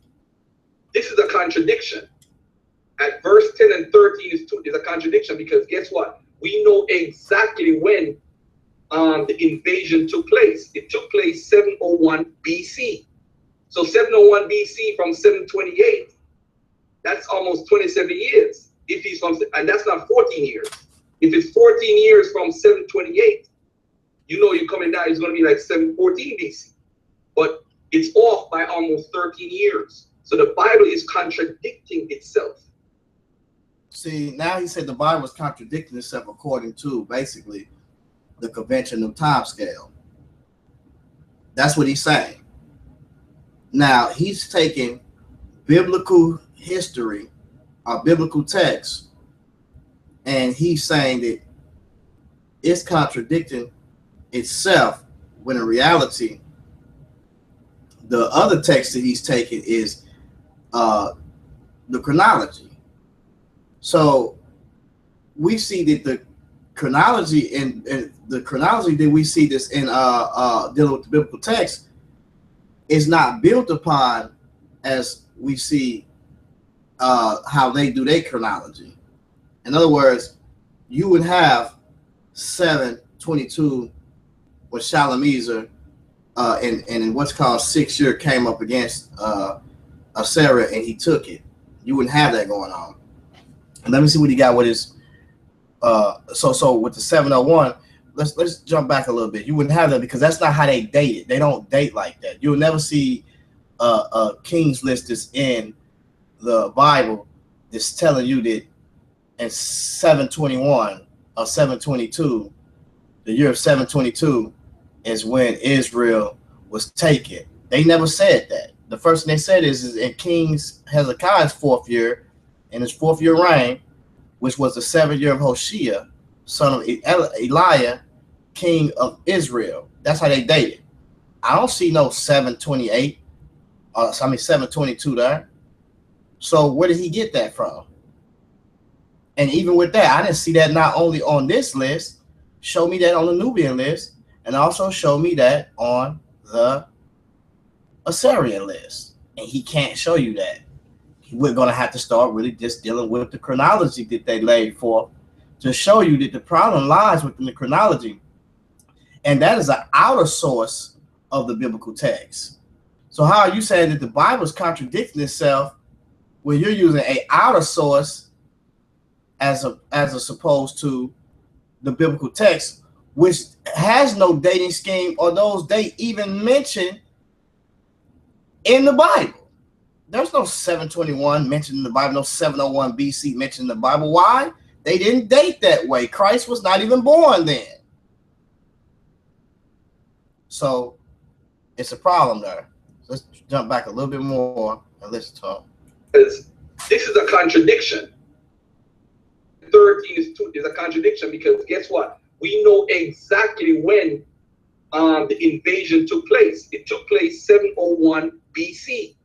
this is a contradiction. At verse 10 and 13 is a contradiction, because guess what? We know exactly when the invasion took place. It took place 701 BC. So 701 BC from 728, that's almost 27 years. If he's from, and that's not 14 years. If it's 14 years from 728, you know you're coming down, it's going to be like 714 BC. But it's off by almost 13 years. So the Bible is contradicting itself. See, now he said the Bible is contradicting itself according to basically the conventional time scale. That's what he's saying. Now he's taking biblical history or biblical text, and he's saying that it's contradicting itself, when in reality the other text that he's taking is the chronology. So we see that the chronology and the chronology that we see this in dealing with the biblical text is not built upon as we see how they do their chronology. In other words, you would have 722 when Shalmaneser and in what's called 6th year came up against Assyria and he took it. You wouldn't have that going on. And let me see what he got with his so with the 701. Let's jump back a little bit. You wouldn't have that because that's not how they date it. They don't date like that. You'll never see a king's list that's in the Bible that's telling you that in 721 or 722, the year of 722 is when Israel was taken. They never said that. The first thing they said is in King Hezekiah's 4th year, in his 4th year reign, which was the 7th year of Hoshea, son of Eliah, king of Israel. That's how they dated. I don't see no 728, 722 there. So where did he get that from? And even with that, I didn't see that not only on this list, show me that on the Nubian list, and also show me that on the Assyrian list. And he can't show you that. We're going to have to start really just dealing with the chronology that they laid forth to show you that the problem lies within the chronology. And that is an outer source of the biblical text. So how are you saying that the Bible is contradicting itself when you're using an outer source as opposed to the biblical text, which has no dating scheme or those dates even mentioned in the Bible? There's no 721 mentioned in the Bible, no 701 BC mentioned in the Bible. Why? They didn't date that way. Christ was not even born then. So it's a problem there. Let's jump back a little bit more and let's talk. This is a contradiction. 13 is a contradiction, because guess what? We know exactly when the invasion took place. It took place 701 BC.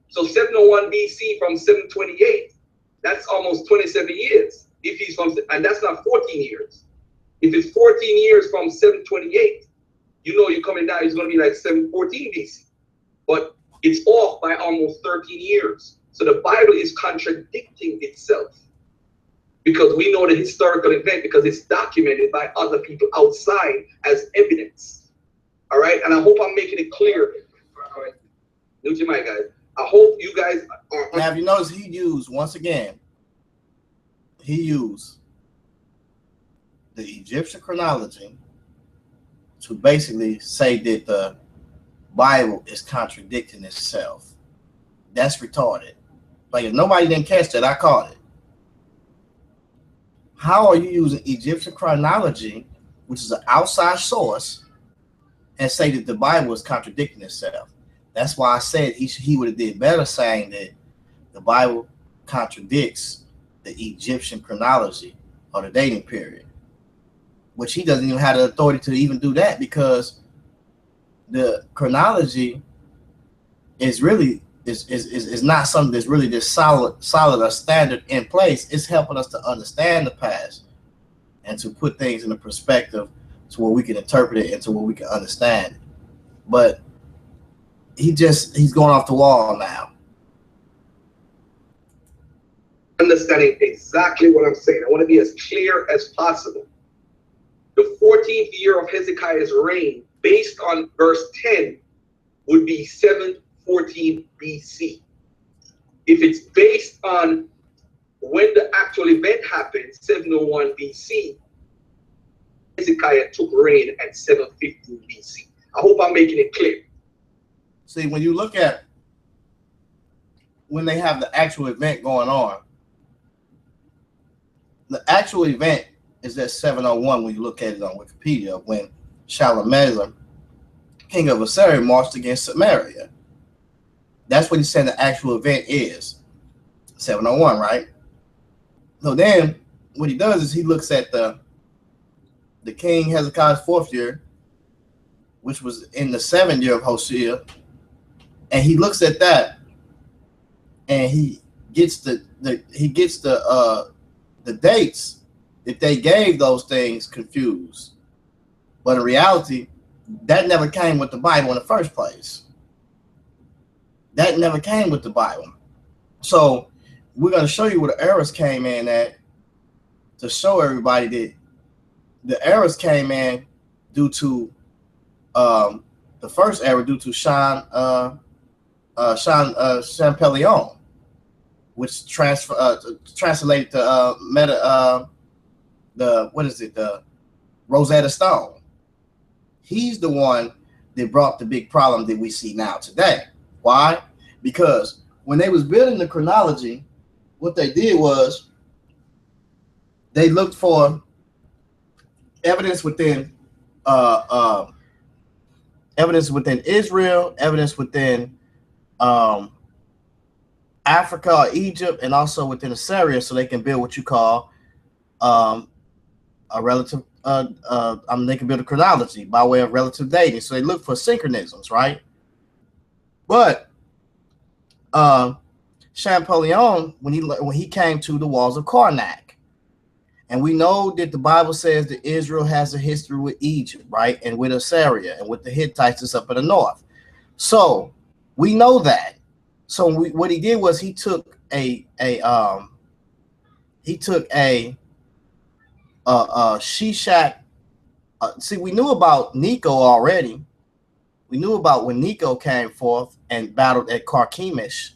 So 701 BC from 728, that's almost 27 years. If he's from, and that's not 14 years. If it's 14 years from 728, you know you're coming down, it's going to be like 714 BC. But it's off by almost 13 years. So the Bible is contradicting itself, because we know the historical event, because it's documented by other people outside as evidence. All right, and I hope I'm making it clear. All right, mute your mic, guys. I hope you guys are. Now, if you notice, he used, once again, he used the Egyptian chronology to basically say that the Bible is contradicting itself. That's retarded. Like, if nobody didn't catch that, I caught it. How are you using Egyptian chronology, which is an outside source, and say that the Bible is contradicting itself? That's why I said he would have did better saying that the Bible contradicts the Egyptian chronology or the dating period, which he doesn't even have the authority to even do that, because the chronology is really is not something that's really just solid a standard in place. It's helping us to understand the past and to put things in a perspective to where we can interpret it and to where we can understand it. But he's going off the wall now. Understanding exactly what I'm saying. I want to be as clear as possible. The 14th year of Hezekiah's reign, based on verse 10, would be 714 BC. If it's based on when the actual event happened, 701 BC, Hezekiah took reign at 715 BC. I hope I'm making it clear. See, when you look at when they have the actual event going on, the actual event is at 701 when you look at it on Wikipedia, when Shalmaneser, king of Assyria, marched against Samaria. That's what he's saying the actual event is, 701, right? So then what he does is he looks at the king Hezekiah's 4th year, which was in the 7th year of Hosea, and he looks at that and he gets the dates that they gave those things confused. But in reality, that never came with the Bible in the first place. That never came with the Bible. So we're going to show you where the errors came in at, to show everybody that the errors came in due to the first error due to Champollion, which translated to the Rosetta Stone. He's the one that brought the big problem that we see now today. Why? Because when they was building the chronology, what they did was they looked for evidence within Israel, evidence within Africa or Egypt, and also within Assyria, so they can build what you call a relative. They can build a chronology by way of relative dating. So they look for synchronisms, right? But Champollion, when he came to the walls of Karnak, and we know that the Bible says that Israel has a history with Egypt, right, and with Assyria, and with the Hittites that's up in the north. So we know that. So what he did was he took a Shishak. See, we knew about Necho already. We knew about when Necho came forth and battled at Carchemish.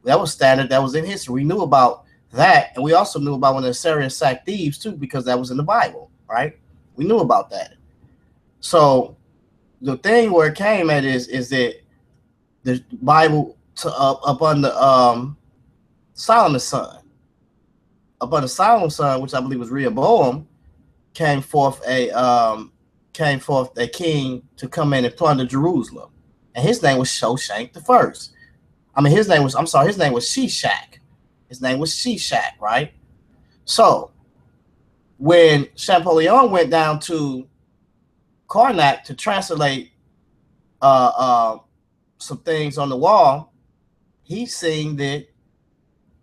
That was standard. That was in history. We knew about that, and we also knew about when the Assyrians sacked Thebes too, because that was in the Bible, right? We knew about that. So the thing where it came at is that the Bible up on the Solomon's son, which I believe was Rehoboam, came forth a king to come in and plunder Jerusalem, and his name was Shoshank the First. His name was Shishak. His name was Shishak, right? So when Champollion went down to Karnak to translate some things on the wall, he seen that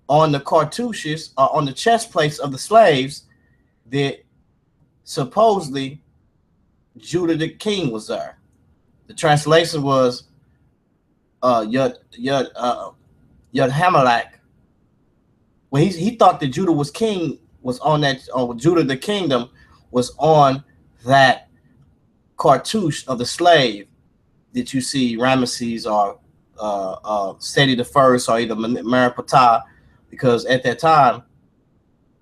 on the cartouches or on the chest plates of the slaves that supposedly Judah the king was there. The translation was Yud Hamalak. Well, he thought that Judah was king, was on that, or Judah the kingdom was on that cartouche of the slave that you see Ramesses or Seti the First or either Merenptah, because at that time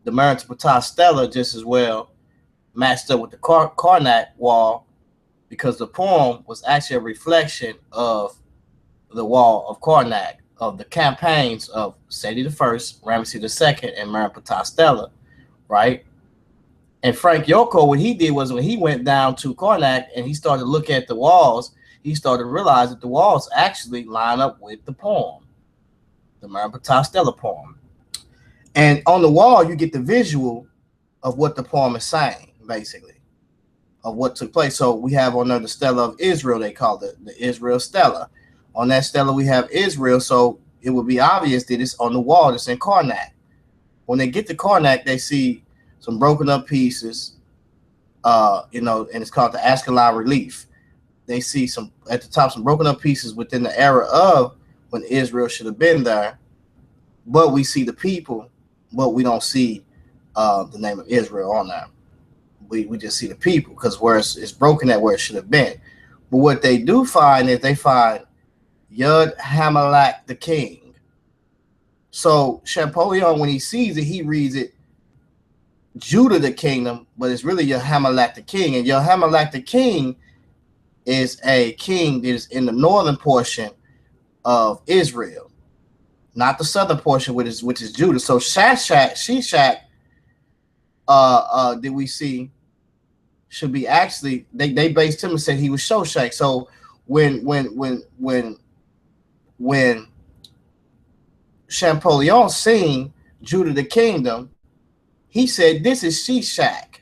the Merenptah stela just as well matched up with the Karnak wall, because the poem was actually a reflection of the wall of Karnak, of the campaigns of Seti the First, Ramesses the Second, and Merenptah stela, right? And Frank Yoko, what he did was when he went down to Karnak and he started to look at the walls, he started to realize that the walls actually line up with the poem, the Merenptah stela poem. And on the wall, you get the visual of what the poem is saying, basically, of what took place. So we have on there the Stela of Israel, they call it, the Israel Stela. On that Stela, we have Israel, so it would be obvious that it's on the wall that's in Karnak. When they get to Karnak, they see some broken up pieces, and it's called the Ashkelon relief. They see some, at the top, some broken up pieces within the era of when Israel should have been there. But we see the people, but we don't see the name of Israel on there. We just see the people, because where it's broken at where it should have been. But what they do find is they find Yud Hamalak the king. So Champollion, when he sees it, he reads it Judah the kingdom, but it's really Yud Hamalak the king. And Yud Hamalak the king is a king that is in the northern portion of Israel, not the southern portion, which is Judah. So Shishak, that we see should be actually, they based him and said he was Shoshak. So when Champollion seen Judah the kingdom, he said this is Shishak,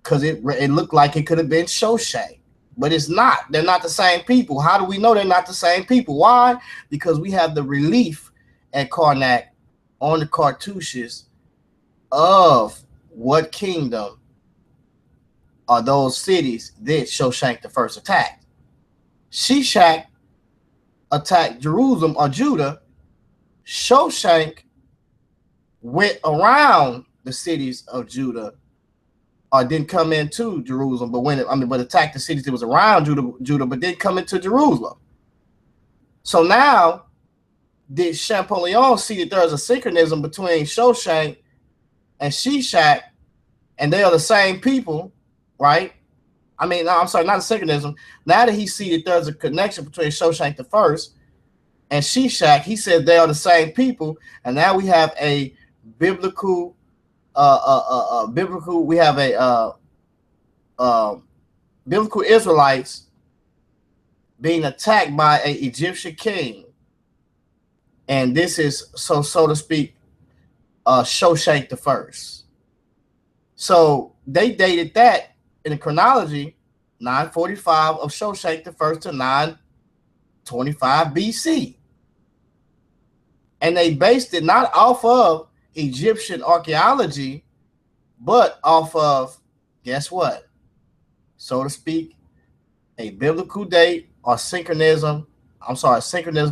because it looked like it could have been Shoshak, but it's not. They're not the same people. How do we know they're not the same people? Why? Because we have the relief at Karnak on the cartouches of what kingdom are those cities that Shoshank the first attacked. Shishak attacked Jerusalem or Judah. Shoshank went around the cities of Judah, or didn't come into Jerusalem, but attacked the cities that was around Judah, but didn't come into Jerusalem. So now, did Champollion see that there's a synchronism between Shoshank and Shishak, and they are the same people, right? I mean, no, I'm sorry, not a synchronism. Now that he see that there's a connection between Shoshank the first and Shishak, he said they are the same people, and now we have a biblical, we have a biblical Israelites being attacked by an Egyptian king, and this is so to speak, Shoshank the first. So they dated that in the chronology 945 of Shoshank the first to 925 BC. And they based it not off of Egyptian archaeology, but off of, guess what? So to speak, a biblical date or synchronism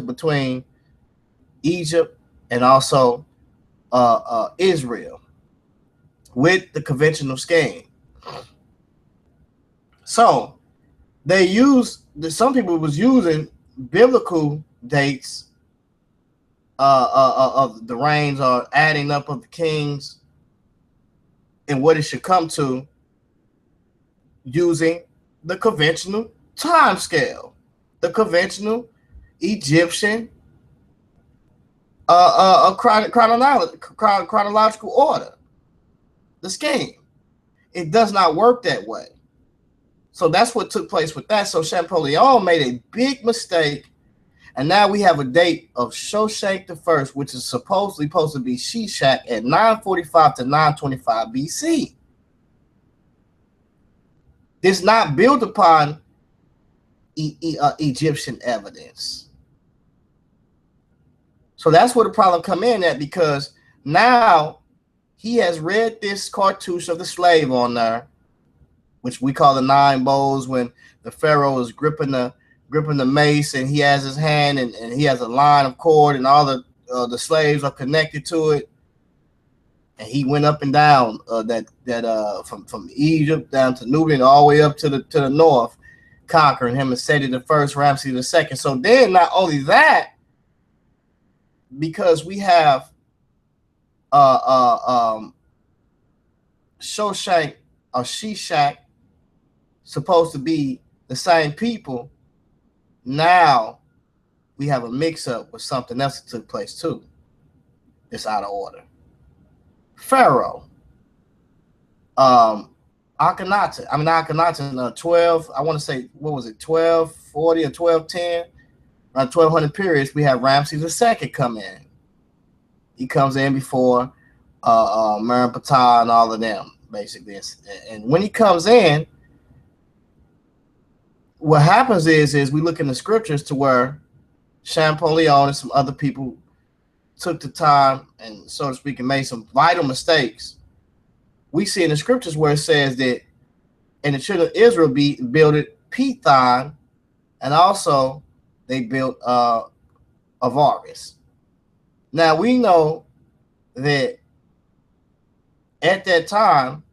between Egypt and also Israel with the conventional scheme. So some people was using biblical dates of the reigns or adding up of the kings and what it should come to, using the conventional time scale, the conventional Egyptian chronological order, the scheme. It does not work that way. So that's what took place with that. So Champollion made a big mistake, And now we have a date of Shoshank I, which is supposed to be Shishak at 945 to 925 BC. It's not built upon Egyptian evidence. So that's where the problem come in at, because now he has read this cartouche of the slave on there, which we call the 9 bowls, when the Pharaoh is gripping the mace, and he has his hand, and he has a line of cord, and all the slaves are connected to it. And he went up and down from Egypt down to Nubian, all the way up to the north, conquering him, and Seti the first, Ramses the second. So then, not only that, because we have Shoshank or Shishak supposed to be the same people, now we have a mix-up with something else that took place too. It's out of order. Pharaoh, Akhenaten, 12, I want to say, what was it, 1240 or 1210? Around 1200 periods, we have Ramses II come in. He comes in before Merenptah and all of them, basically. And when he comes in, what happens is we look in the scriptures to where Champollion and some other people took the time and, so to speak, and made some vital mistakes. We see in the scriptures where it says that, and the children of Israel built Pithon, and also they built Avaris. Now we know that at that time,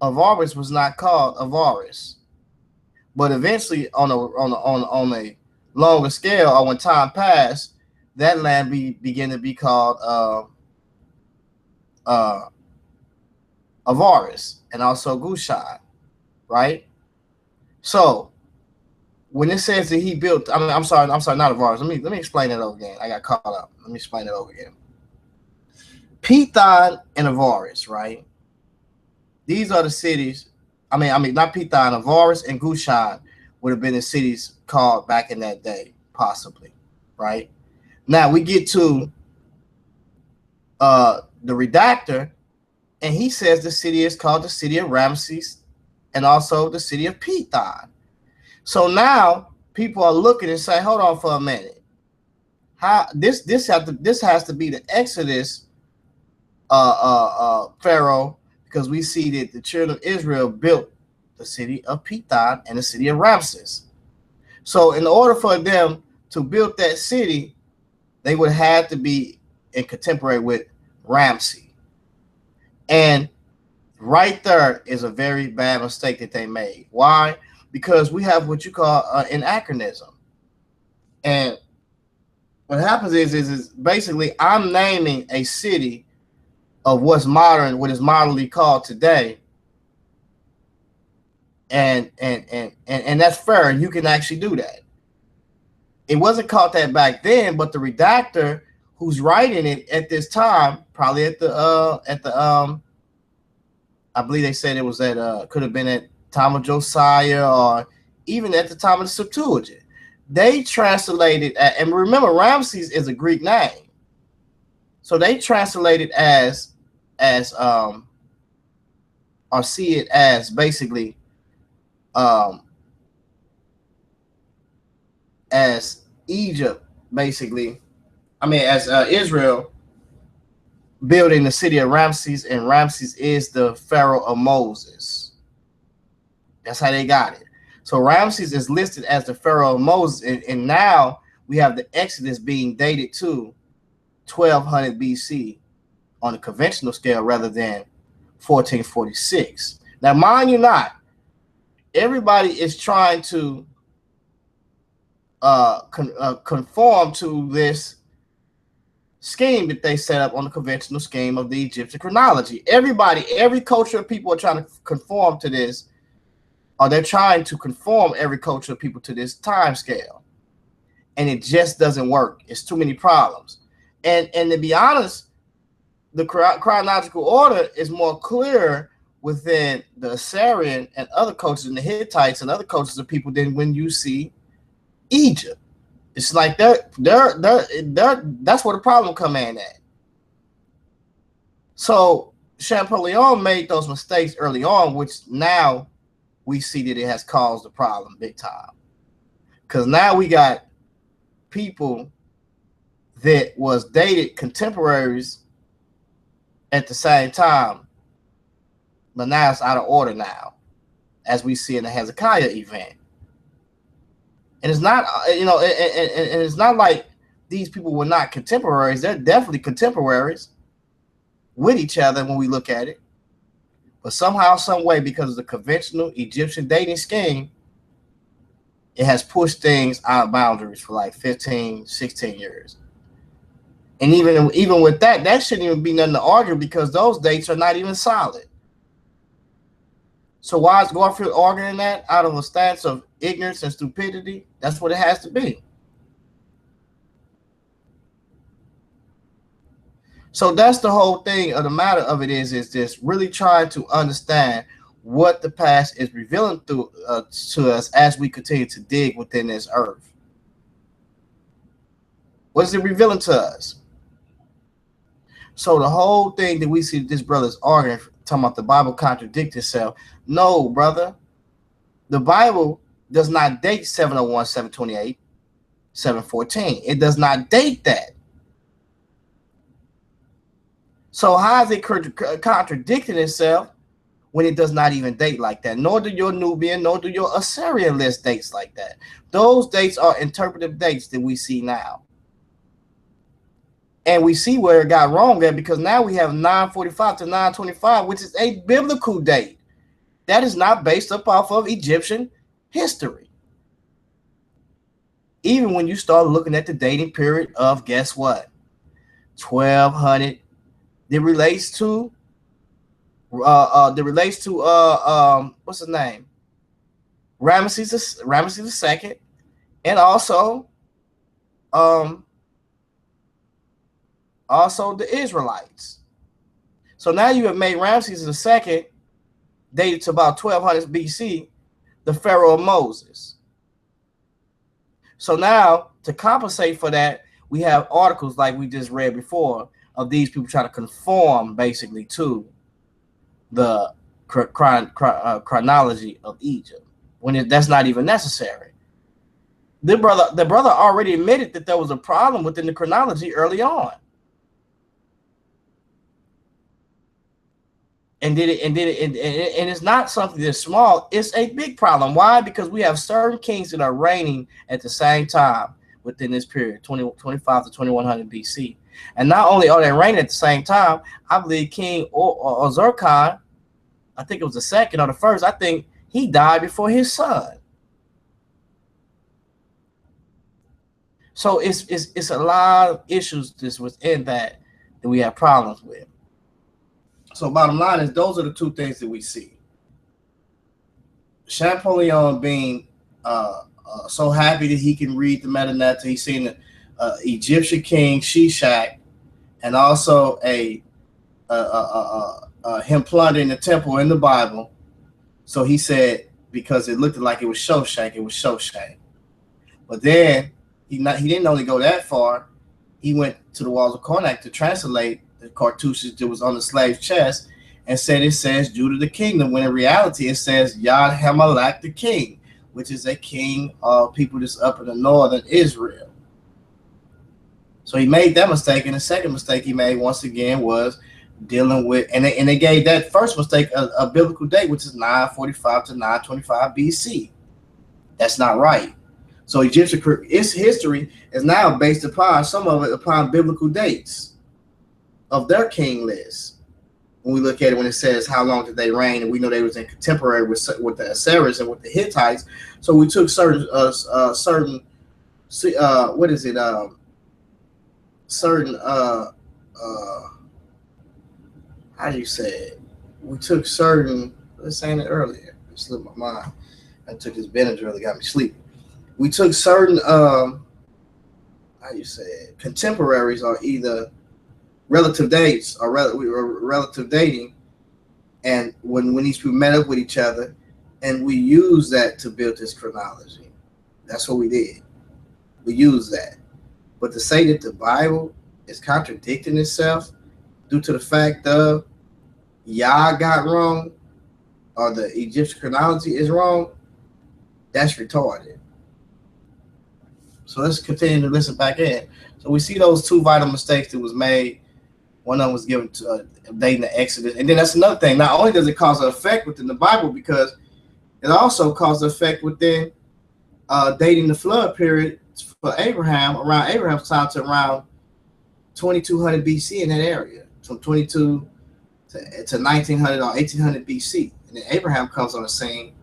Avaris was not called Avaris, but eventually, on a longer scale, or when time passed, that land began to be called Avaris, and also Gushan, right? So when it says that he built, I'm sorry, not Avaris. Let me explain that over again. I got caught up. Let me explain it over again. Pithon and Avaris, right? These are the cities. I mean, not Pithon, Avaris and Gushan would have been the cities called back in that day, possibly, right? Now we get to the redactor, and he says the city is called the city of Ramses, and also the city of Pithon. So now people are looking and saying, hold on for a minute. How this has to be the Exodus Pharaoh, because we see that the children of Israel built the city of Pithon and the city of Ramses. So in order for them to build that city, they would have to be in contemporary with Ramses. And right there is a very bad mistake that they made. Why? Because we have what you call an anachronism. And what happens is basically I'm naming a city of what's modern, what is modernly called today. And that's fair, and you can actually do that. It wasn't called that back then, but the redactor who's writing it at this time, probably at the I believe they said it was could have been at time of Josiah, or even at the time of the Septuagint. They translated, and remember, Ramses is a Greek name, so they translated as or see it as basically as Egypt, basically. I mean, as Israel building the city of Ramses, and Ramses is the Pharaoh of Moses. That's how they got it. So Ramses is listed as the Pharaoh of Moses, and now we have the Exodus being dated to 1200 BC on a conventional scale rather than 1446. Now, mind you not, everybody is trying to conform to this scheme that they set up on the conventional scheme of the Egyptian chronology. Every culture of people are trying to conform to this, or they're trying to conform every culture of people to this time scale. And it just doesn't work. It's too many problems. And to be honest, the chronological order is more clear within the Assyrian and other cultures, and the Hittites and other cultures of people, than when you see Egypt. It's like they're that's where the problem come in at. So Champollion made those mistakes early on, which now we see that it has caused a problem big time. Because now we got people that was dated contemporaries at the same time, but now it's out of order now, as we see in the Hezekiah event. And it's not, and it's not like these people were not contemporaries. They're definitely contemporaries with each other when we look at it. But somehow, some way, because of the conventional Egyptian dating scheme, it has pushed things out of boundaries for like 15, 16 years. And even with that shouldn't even be nothing to argue because those dates are not even solid. So why is Garfield arguing that out of a stance of ignorance and stupidity? That's what it has to be. So that's the whole thing of the matter of it is just really trying to understand what the past is revealing to us as we continue to dig within this earth. What is it revealing to us? So the whole thing that we see this brother's arguing, talking about the Bible contradicts itself. No, brother. The Bible does not date 701, 728, 714. It does not date that. So how is it contradicting itself when it does not even date like that? Nor do your Nubian, nor do your Assyrian list dates like that. Those dates are interpretive dates that we see now. And we see where it got wrong at because now we have 945 to 925, which is a biblical date. That is not based up off of Egyptian history. Even when you start looking at the dating period of, guess what? 1200. That relates to what's his name? Ramesses II, and also the Israelites. So now you have made Ramesses II dated to about 1200 BC, the Pharaoh of Moses. So now to compensate for that, we have articles like we just read before of these people trying to conform basically to the chronology of Egypt when that's not even necessary. The brother already admitted that there was a problem within the chronology early on. And it's not something that's small. It's a big problem. Why? Because we have certain kings that are reigning at the same time within this period, 25 to 2100 BC. And not only are they reigning at the same time, I believe King Ozurkan, I think it was the second or the first, I think he died before his son. So it's a lot of issues just within that we have problems with. So bottom line is those are the two things that we see. Champollion being so happy that he can read the Metanetta. He's seen the Egyptian king Shishak, and also him plundering the temple in the Bible. So he said because it looked like it was Shoshank, it was Shoshank. But then he didn't only go that far. He went to the walls of Karnak to translate the cartouches that was on the slave's chest and said it says Judah the kingdom, when in reality it says Yad Hamalak the king, which is a king of people that's up in the northern Israel. So he made that mistake, and the second mistake he made once again was dealing with, and they gave that first mistake a biblical date, which is 945 to 925 BC. That's not right. So Egyptian history is now based upon some of it upon biblical dates of their king list. When we look at it, when it says how long did they reign, and we know they was in contemporary with the Assyrians and with the Hittites. So we took certain what is it? Certain how do you say it? We took certain. I was saying it earlier. It slipped my mind. I took this Benadryl that got me sleepy. We took certain how you say it? Contemporaries are either relative dates or relative dating, and when these people met up with each other, and we used that to build this chronology. That's what we did. we use that. But to say that the Bible is contradicting itself due to the fact of Yah got wrong or the Egyptian chronology is wrong, that's retarded. So let's continue to listen back in. So we see those two vital mistakes that was made. One of them was given to dating the Exodus. And then that's another thing. Not only does it cause an effect within the Bible, because it also caused an effect within dating the flood period for Abraham, around Abraham's time to around 2200 BC in that area, from 22 to 1900 or 1800 BC. And then Abraham comes on the scene.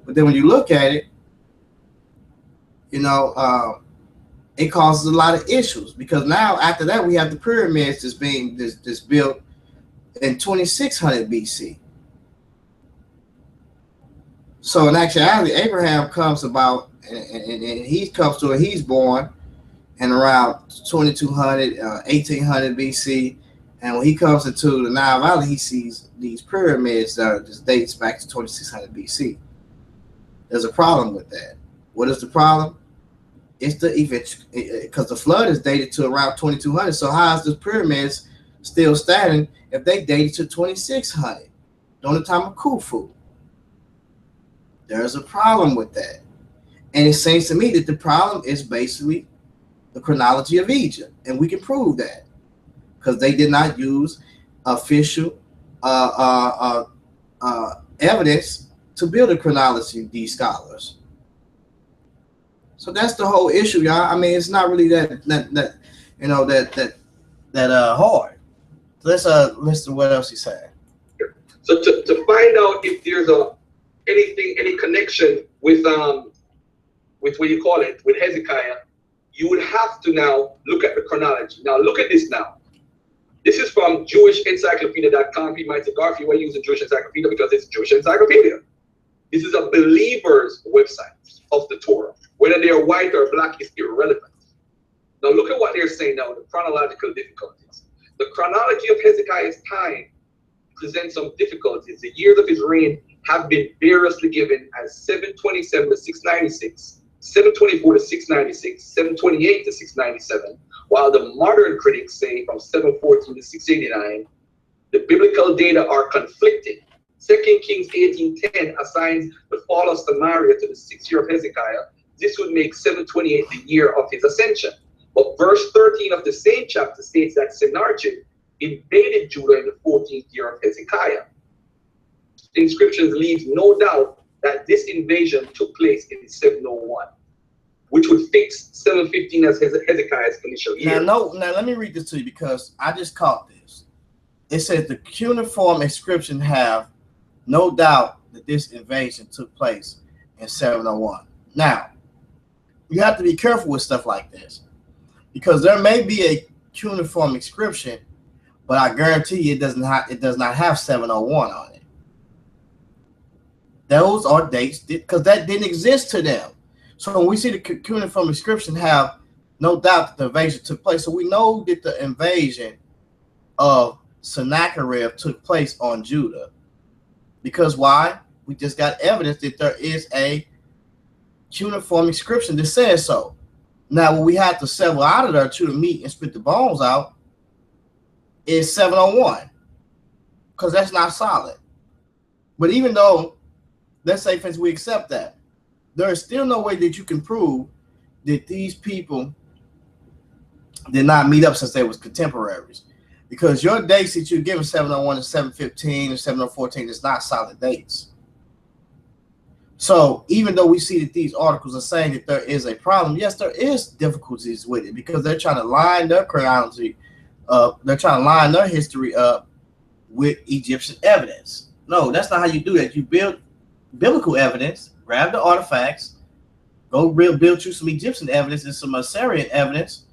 But then when you look at it, it causes a lot of issues, because now after that we have the pyramids that's being built in 2600 BC. So in actuality, Abraham comes about, and he comes to it. He's born in around 2200, 1800 BC, and when he comes into the Nile Valley, he sees these pyramids that just dates back to 2600 BC. There's a problem with that. What is the problem? It's the event, because the flood is dated to around 2200. So how is the pyramids still standing if they dated to 2600 during the time of Khufu? There's a problem with that. And it seems to me that the problem is basically the chronology of Egypt. And we can prove that, because they did not use official evidence to build a chronology, these scholars. So that's the whole issue, y'all. I mean, it's not really that hard. So let's listen to what else he said. So to find out if there's any connection with what you call it, with Hezekiah, you would have to now look at the chronology. Now look at this now. This is from JewishEncyclopedia.com. People might say, Garfield, why are you using Jewish Encyclopedia? Because it's Jewish Encyclopedia. This is a believer's website of the Torah. Whether they're white or black is irrelevant. Now look at what they're saying now, the chronological difficulties. The chronology of Hezekiah's time presents some difficulties. The years of his reign have been variously given as 727 to 696, 724 to 696, 728 to 697, while the modern critics say from 714 to 689. The biblical data are conflicting. 2 Kings 18:10 assigns the fall of Samaria to the 6th year of Hezekiah. This would make 728 the year of his ascension. But verse 13 of the same chapter states that Sennacherib invaded Judah in the 14th year of Hezekiah. The inscriptions leave no doubt that this invasion took place in 701, which would fix 715 as Hezekiah's initial year. Now let me read this to you, because I just caught this. It says the cuneiform inscription have no doubt that this invasion took place in 701. Now, you have to be careful with stuff like this, because there may be a cuneiform inscription, but I guarantee you it does not have 701 on it. Those are dates because that didn't exist to them. So when we see the cuneiform inscription, have no doubt that the invasion took place. So we know that the invasion of Sennacherib took place on Judah. Because why? We just got evidence that there is a cuneiform inscription that says so. Now, what we have to sever out of there, chew the meat and spit the bones out, is 701, because that's not solid. But even though, let's say, for instance, we accept that, there is still no way that you can prove that these people did not meet up since they was contemporaries, because your dates that you're given 701 and 715 and 714 is not solid dates. So even though we see that these articles are saying that there is a problem, yes, there is difficulties with it, because they're trying to line their chronology up, they're trying to line their history up with Egyptian evidence. No, that's not how you do that. You build biblical evidence, grab the artifacts, go build you some Egyptian evidence and some Assyrian evidence,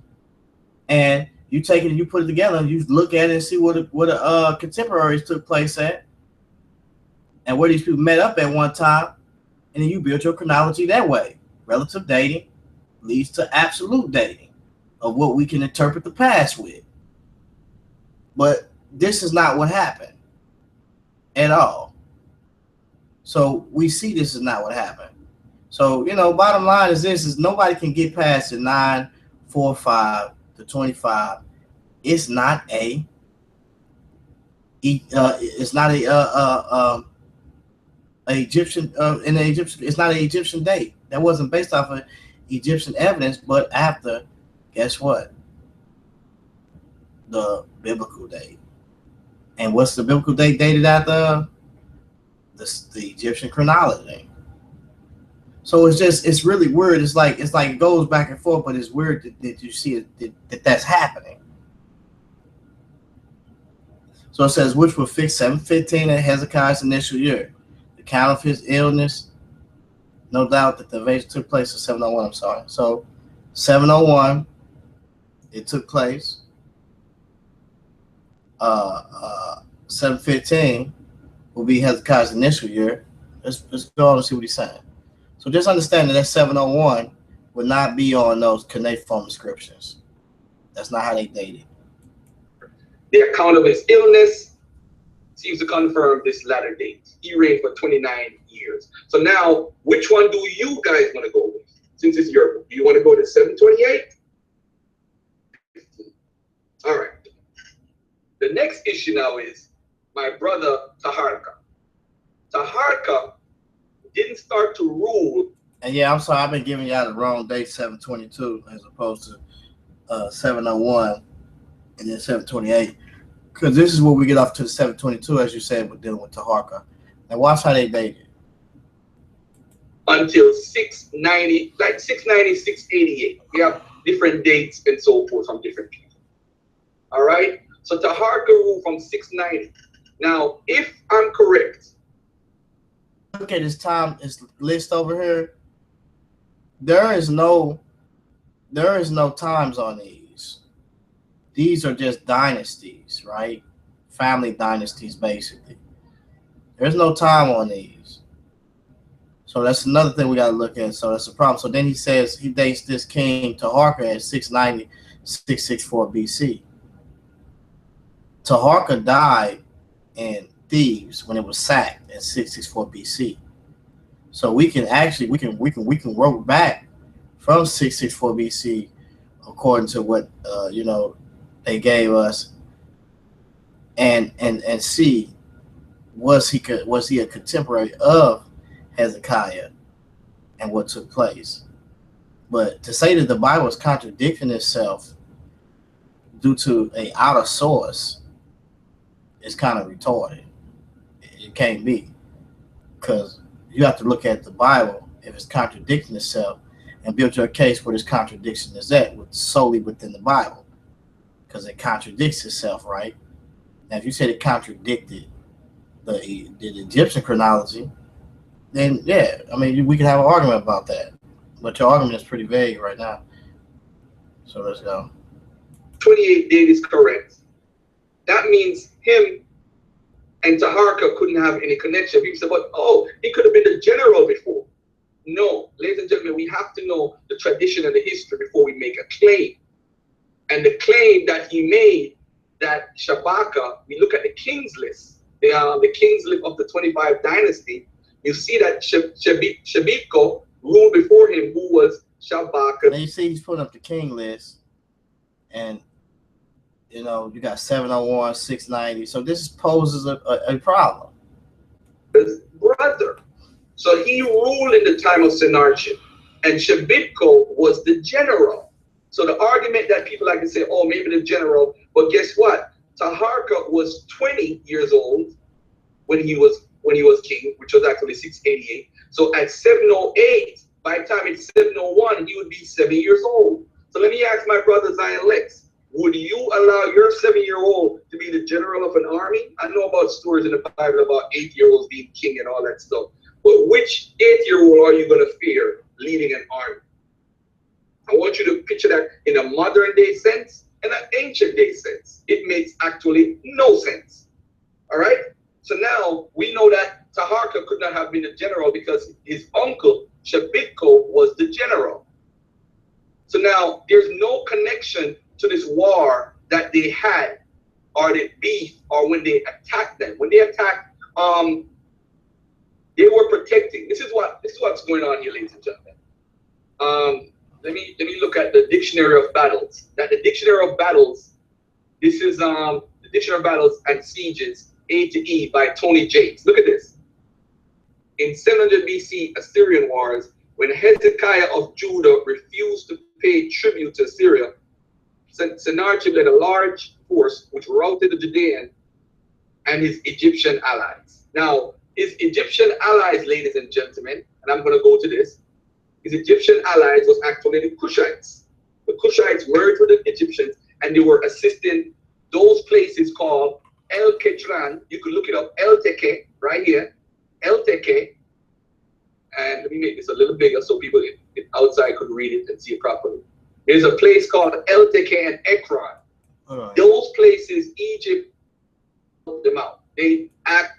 and you take it and you put it together and you look at it and see what the contemporaries took place at and where these people met up at one time. And then you build your chronology that way. Relative dating leads to absolute dating of what we can interpret the past with. But this is not what happened at all. So we see this is not what happened. So, you know, bottom line is this: is nobody can get past the 945 to 25. It's not it's not a Egyptian in the Egyptian. It's not an Egyptian date. That wasn't based off of Egyptian evidence, but after, guess what? The biblical date. And what's the biblical date dated after? The Egyptian chronology. So it's really weird. It's like it goes back and forth, but it's weird that you see it, that's happening. So it says, which will fix 715 in Hezekiah's initial year. The count of his illness, no doubt that the invasion took place in 701. I'm sorry. So 701, it took place. 715 will be Hezekiah's initial year. Let's go on and see what he's saying. So just understand that 701 would not be on those cuneiform inscriptions. That's not how they dated. The account of his illness seems to confirm this latter date. He reigned for 29 years. So now, which one do you guys want to go with? Since it's your book, do you want to go to 728? All right. The next issue now is my brother Taharka. Taharka didn't start to rule. And yeah, I'm sorry, I've been giving y'all the wrong date, 722, as opposed to 701 and then 728. Because this is where we get off to the 722, as you said, we're dealing with Taharka. Now watch how they dated. Until 690, like 690, 688. We have different dates and so forth from different people. All right? So Taharka ruled from 690. Now, if I'm correct, look at this list over here. There is no times on these. These are just dynasties, right? Family dynasties, basically. There's no time on these. So that's another thing we got to look at. So that's a problem. So then he says he dates this king Taharka at 690, 664 BC. Taharka died in Thebes when it was sacked in 664 BC. So we can work back from 664 BC according to what they gave us, and see was he a contemporary of Hezekiah and what took place. But to say that the Bible is contradicting itself due to a outer source is kind of retarded. It can't be, because you have to look at the Bible if it's contradicting itself and build your case where this contradiction is at, solely within the Bible, because it contradicts itself, right? Now, if you said it contradicted the Egyptian chronology, then yeah, I mean, we can have an argument about that. But your argument is pretty vague right now. So let's go. 28 date is correct. That means him and Taharka couldn't have any connection. People say, but he could have been the general before. No, ladies and gentlemen, we have to know the tradition and the history before we make a claim. And the claim that he made, that Shabaka, we look at the king's list, the king's list of the 25 dynasty, you see that Shabiko ruled before him, who was Shabaka. Now you see he's putting up the king list, and you got 701, 690. So this poses a problem. His brother. So he ruled in the time of Sennacherib, and Shabiko was the general. So the argument that people like to say, maybe the general, but guess what? Taharka was 20 years old when he was king, which was actually 688. So at 708, by the time it's 701, he would be 7 years old. So let me ask my brother Zion Lex, would you allow your 7-year-old to be the general of an army? I know about stories in the Bible about 8-year-olds being king and all that stuff. But which 8-year-old are you going to fear leading an army? I want you to picture that in a modern day sense and an ancient day sense. It makes actually no sense. All right? So now we know that Taharka could not have been the general because his uncle, Shabiko, was the general. So now there's no connection to this war that they had, or the beef, or when they attacked them. When they attacked They were protecting. This is what's going on here, ladies and gentlemen. Let me look at the dictionary of battles. That the dictionary of battles. This is the dictionary of battles and sieges A to E by Tony Jakes. Look at this. In 700 BC Assyrian wars, when Hezekiah of Judah refused to pay tribute to Assyria, Sennacherib led a large force which routed the Judean and his Egyptian allies. Now, his Egyptian allies, ladies and gentlemen, and I'm going to go to this, his Egyptian allies was actually the Cushites. The Cushites merged with the Egyptians, and they were assisting those places called El Ketran. You could look it up, El Teke, right here, El Teke. And let me make this a little bigger so people outside could read it and see it properly. There's a place called El Teke and Ekron. Right. Those places, Egypt helped them out. They act.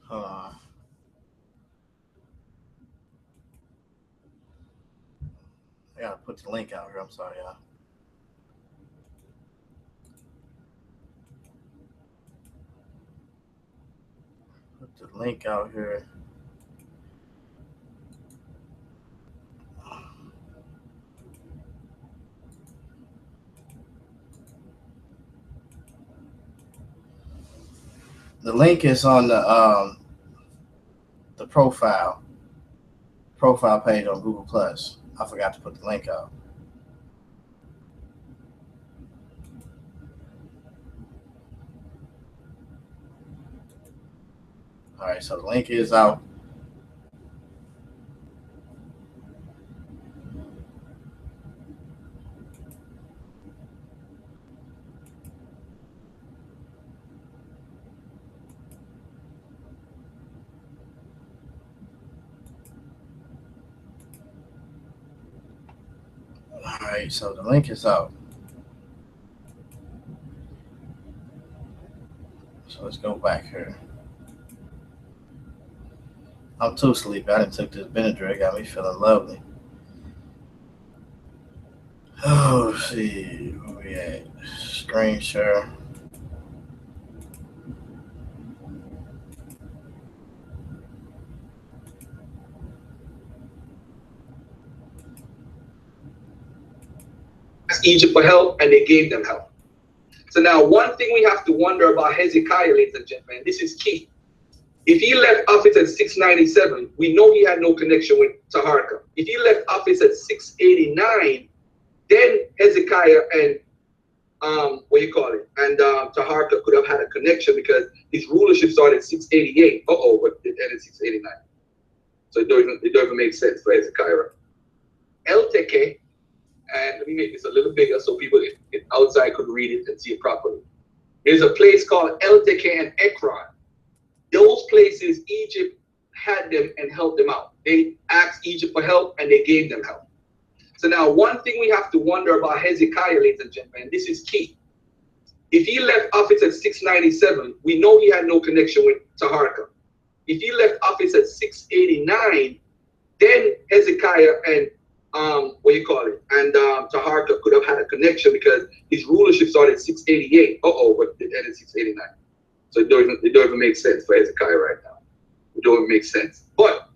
I gotta put the link out here. I'm sorry, y'all. Put the link out here. The link is on the profile page on Google Plus. I forgot to put the link out. All right, so the link is out. All right, so the link is out. So let's go back here. I'm too sleepy. I done took this Benadryl. Got me feeling lovely. Oh, let's see. Where we at? Screen share. Egypt for help, and they gave them help. So now, one thing we have to wonder about Hezekiah, ladies and gentlemen, this is key. If he left office at 697, we know he had no connection with Taharka. If he left office at 689, then Hezekiah and Taharka could have had a connection because his rulership started at 688. But it ended 689. So it don't even make sense for Hezekiah. El Teke. And let me make this a little bigger so people outside could read it and see it properly. There's a place called El Teke and Ekron. Those places, Egypt had them and helped them out. They asked Egypt for help, and they gave them help. So now, one thing we have to wonder about Hezekiah, ladies and gentlemen, this is key. If he left office at 697, we know he had no connection with Taharka. If he left office at 689, then Hezekiah and Taharka could have had a connection because his rulership started at 688. But it ended 689. So it don't even make sense for Hezekiah right now. It don't even make sense. But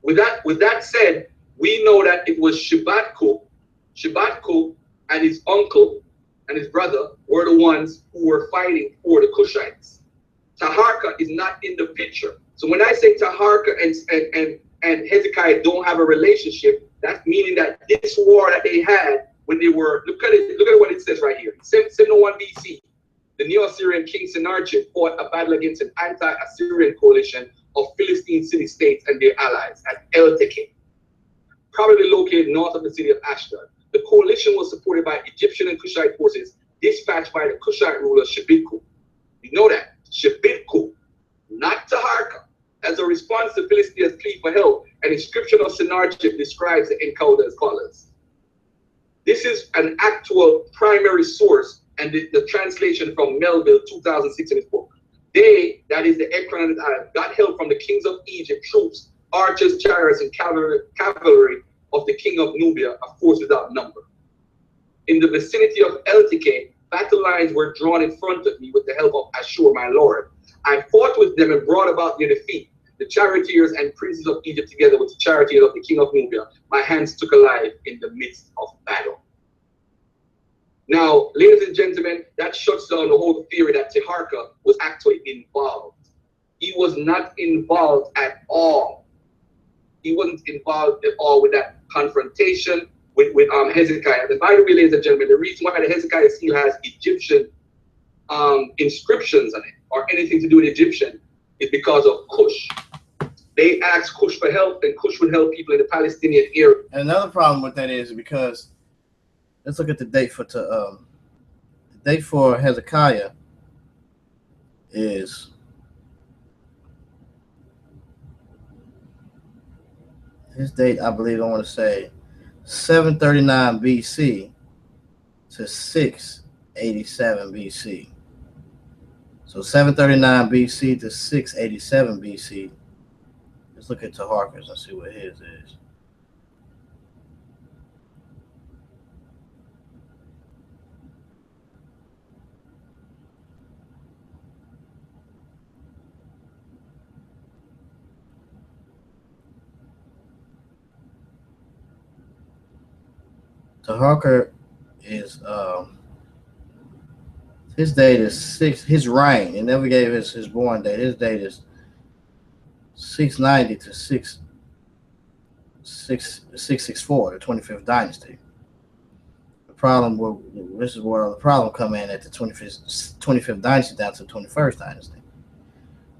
with that said, we know that it was Shibatku and his uncle and his brother were the ones who were fighting for the Cushites. Taharka is not in the picture. So when I say Taharka and Hezekiah don't have a relationship, that's meaning that this war that they had when they were, look at what it says right here. 701 BC, the Neo-Assyrian king Sennacherib fought a battle against an anti-Assyrian coalition of Philistine city-states and their allies at El Teke, probably located north of the city of Ashdod. The coalition was supported by Egyptian and Cushite forces dispatched by the Cushite ruler Shebitku. You know that, Shebitku, not Taharka. As a response to Philistia's plea for help, an inscription of Sennacherib describes the encounter as follows. This is an actual primary source and the translation from Melville 2006 in his book. They, that is the Ekron and Arab, got help from the kings of Egypt, troops, archers, chariots, and cavalry of the king of Nubia, a force without number. In the vicinity of El Teke, battle lines were drawn in front of me with the help of Ashur, my lord. I fought with them and brought about their defeat. The charioteers and princes of Egypt, together with the charioteers of the king of Nubia, my hands took alive in the midst of battle. Now, ladies and gentlemen, that shuts down the whole theory that Teharka was actually involved. He was not involved at all. He wasn't involved at all with that confrontation with Hezekiah. And by the way, ladies and gentlemen, the reason why the Hezekiah seal has Egyptian inscriptions on it, or anything to do with Egyptian, is because of Cush. They asked Cush for help, and Cush would help people in the Palestinian area. And another problem with that is because let's look at the date for Hezekiah is his date. I believe I want to say 739 BC to 687 BC. So 739 BC to 687 BC. Let's look at Taharka's and see what his is. Taharka is his date is his reign. It never gave his born date. His date is 690 to 664, the 25th dynasty. The problem this is where the problem come in at the 25th dynasty down to the 21st dynasty.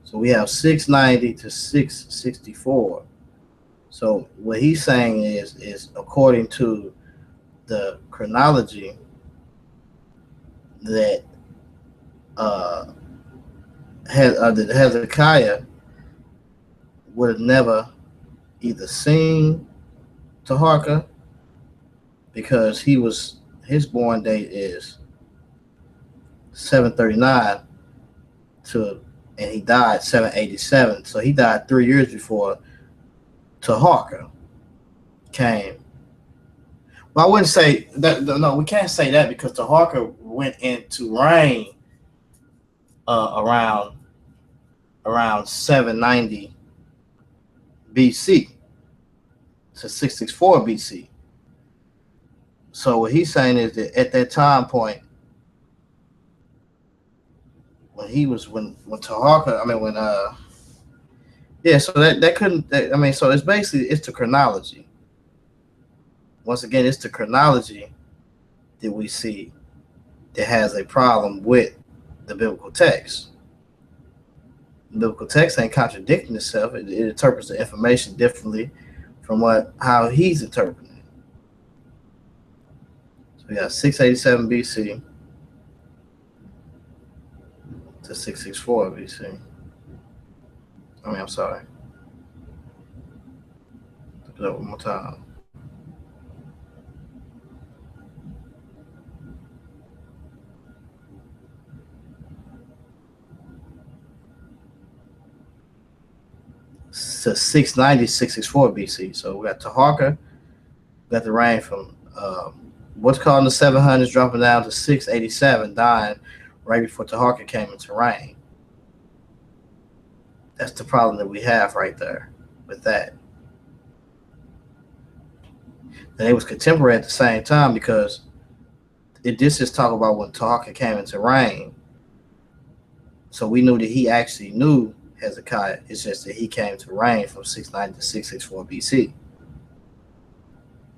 So we have 690 to 664. So what he's saying is according to the chronology that Hezekiah would have never either seen Taharka because his born date is 739 and he died 787. So he died 3 years before Taharka came. Well, I wouldn't say that. No, we can't say that because Taharka went into reign around 790 BC to 664 BC. So what he's saying is that at that time point, when Taharka, so that couldn't. So it's basically the chronology. Once again, it's the chronology that we see that has a problem with the biblical text. The biblical text ain't contradicting itself. It interprets the information differently from how he's interpreting it. So we got 687 BC to 664 BC. I'm sorry. Look it up one more time. To 690, 664 BC. So we got Taharka, got the reign from what's called in the 700s, dropping down to 687, dying right before Taharka came into reign. That's the problem that we have right there with that. And they was contemporary at the same time because this is talk about when Taharka came into reign. So we knew that he actually knew Hezekiah. It's just that he came to reign from 690 to 664 BC.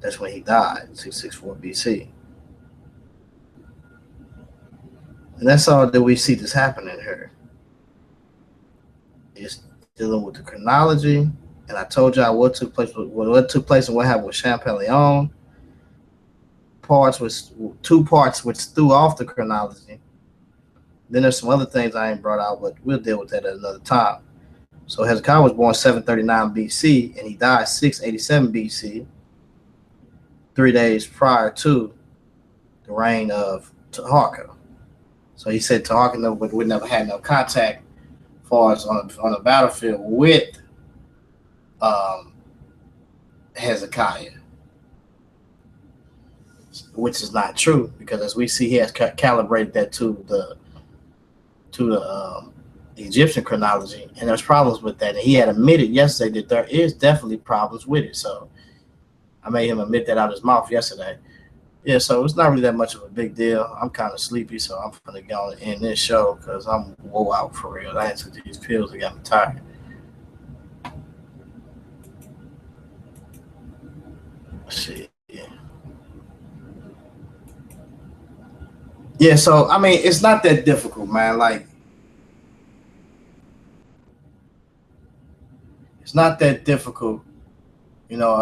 That's when he died, 664 BC. And that's all that we see this happening here. It's dealing with the chronology. And I told y'all what took place and what happened with Champollion. Two parts which threw off the chronology. Then there's some other things I ain't brought out, but we'll deal with that at another time. So Hezekiah was born 739 BC, and he died 687 BC, 3 days prior to the reign of Taharka. So he said Taharka would never had no contact as far as on the battlefield with Hezekiah. which is not true because as we see, he has calibrated that to the Egyptian chronology, and there's problems with that. And he had admitted yesterday that there is definitely problems with it. So I made him admit that out of his mouth yesterday. Yeah, so it's not really that much of a big deal. I'm kind of sleepy, so I'm gonna go and end this show because I'm woe out for real. I had took these pills that got me tired. Shit. Yeah, so I mean, it's not that difficult, man. Like, it's not that difficult, you know.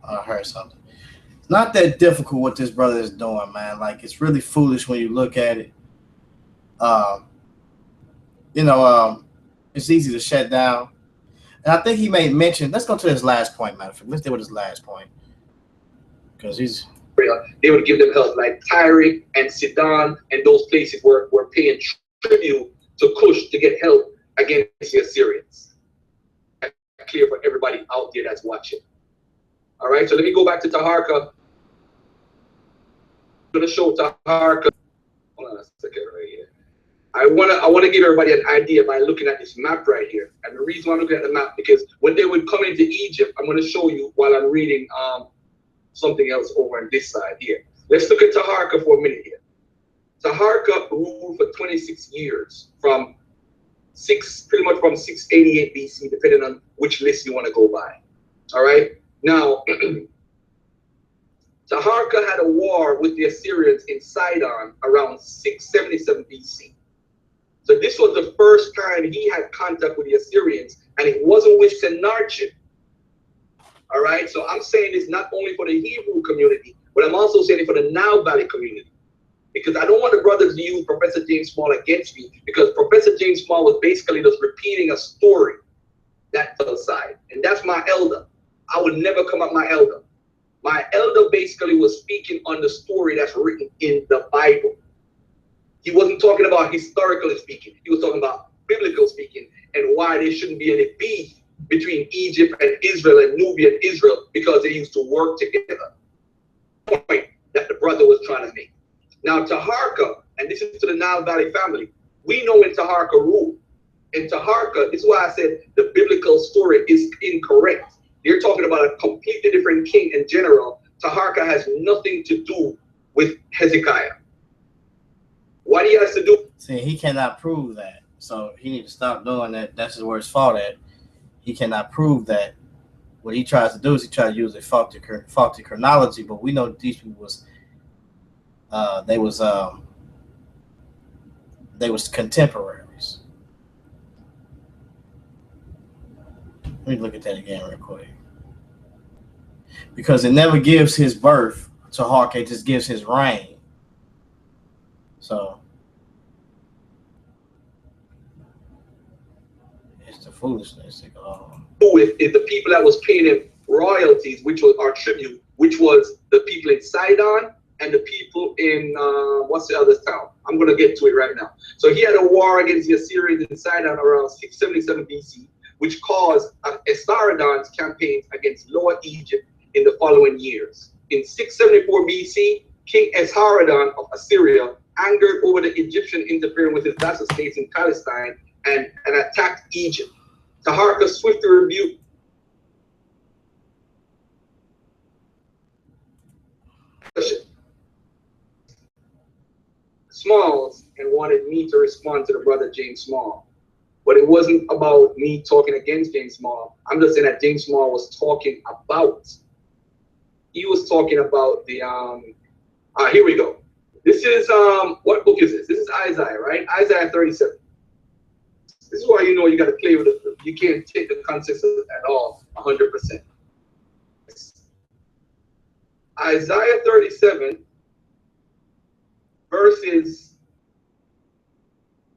I heard something. It's not that difficult what this brother is doing, man. Like, it's really foolish when you look at it. Um, you know, it's easy to shut down. And I think he made mention. Let's go to his last point, matter of fact. Let's deal with his last point because he's. They would give them help, like Tyre and Sidon and those places were paying tribute to Cush to get help against the Assyrians. That's clear for everybody out there that's watching. All right, so let me go back to Taharka. I'm gonna show Taharka. Hold on a second, right here. I wanna give everybody an idea by looking at this map right here. And the reason why I'm looking at the map because when they would come into Egypt, I'm gonna show you while I'm reading something else over on this side here. Let's look at Taharka for a minute here. Taharka ruled for 26 years pretty much from 688 BC, depending on which list you want to go by. All right. Now, Taharka had a war with the Assyrians in Sidon around 677 BC. So this was the first time he had contact with the Assyrians, and it wasn't with Sennacherib. All right, so I'm saying this not only for the Hebrew community, but I'm also saying it for the Nile Valley community. Because I don't want the brothers to use Professor James Small against me, because Professor James Small was basically just repeating a story that other side. And that's my elder. I would never come up my elder. My elder basically was speaking on the story that's written in the Bible. He wasn't talking about historically speaking. He was talking about biblical speaking and why there shouldn't be any beef between Egypt and Israel and Nubia and Israel because they used to work together. Point that the brother was trying to make. Now Taharka, and this is to the Nile Valley family, we know when Taharka ruled. In Taharka, this is why I said the biblical story is incorrect. You're talking about a completely different king and general. Taharka has nothing to do with Hezekiah. What he has to do? See, he cannot prove that. So he needs to stop doing that. That's where it's fault at. He cannot prove that. What he tries to do is he tries to use a faulty chronology, but we know that these people was contemporaries. Let me look at that again real quick. Because it never gives his birth to Hawk, it just gives his reign. So it's the foolishness to go on. With is the people that was paying him royalties, which was our tribute, which was the people in Sidon and the people in what's the other town? I'm gonna get to it right now. So he had a war against the Assyrians in Sidon around 677 BC, which caused Esarhaddon's campaigns against Lower Egypt in the following years. In 674 BC, King Esarhaddon of Assyria angered over the Egyptian interfering with his vassal states in Palestine and attacked Egypt. Taharka swiftly rebuked Smalls and wanted me to respond to the brother James Small. But it wasn't about me talking against James Small. I'm just saying that James Small was talking about. He was talking about the here we go. This is what book is this? This is Isaiah, right? Isaiah 37. This is why you know you got to play with it. You can't take the concepts at all 100%. Isaiah 37 verses.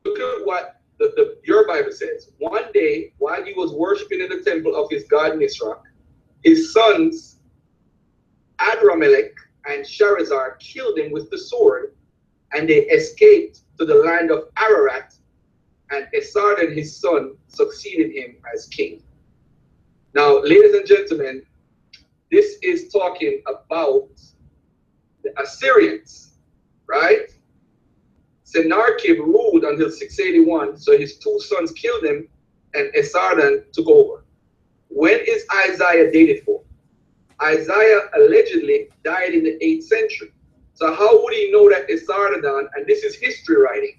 Look at what your Bible says. One day, while he was worshiping in the temple of his god Nisroch, his sons Adramelech and Sharezer killed him with the sword, and they escaped to the land of Ararat, and Esarhaddon his son succeeded him as king. Now, ladies and gentlemen, this is talking about the Assyrians, right? Sennacherib ruled until 681, so his two sons killed him, and Esarhaddon took over. When is Isaiah dated for? Isaiah allegedly died in the 8th century. So how would he know that Esarhaddon, and this is history writing,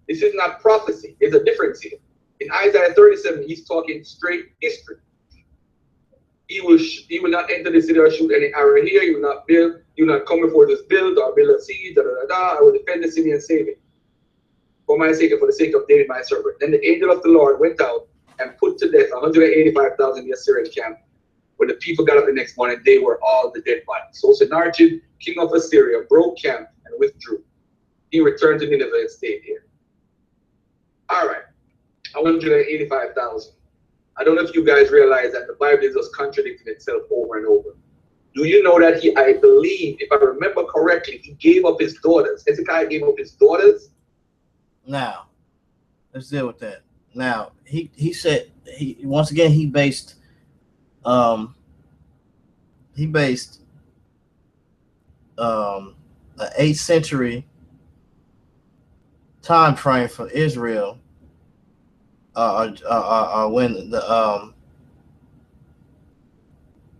this is not prophecy, there's a difference here. In Isaiah 37, he's talking straight history. He will not enter the city or shoot any arrow here, he will not build, he will not come before this build or build a siege, I will defend the city and save it. For my sake and for the sake of David my servant. Then the angel of the Lord went out and put to death 185,000 in the Assyrian camp. When the people got up the next morning, they were all the dead bodies. So Sennacherib, king of Assyria, broke camp and withdrew. He returned to Nineveh and stayed here. All right, 185,000. I don't know if you guys realize that the Bible is just contradicting itself over and over. Do you know that I believe, if I remember correctly, he gave up his daughters. Hezekiah gave up his daughters. Now, let's deal with that. Now, he said once again he based an 8th century time frame for Israel when the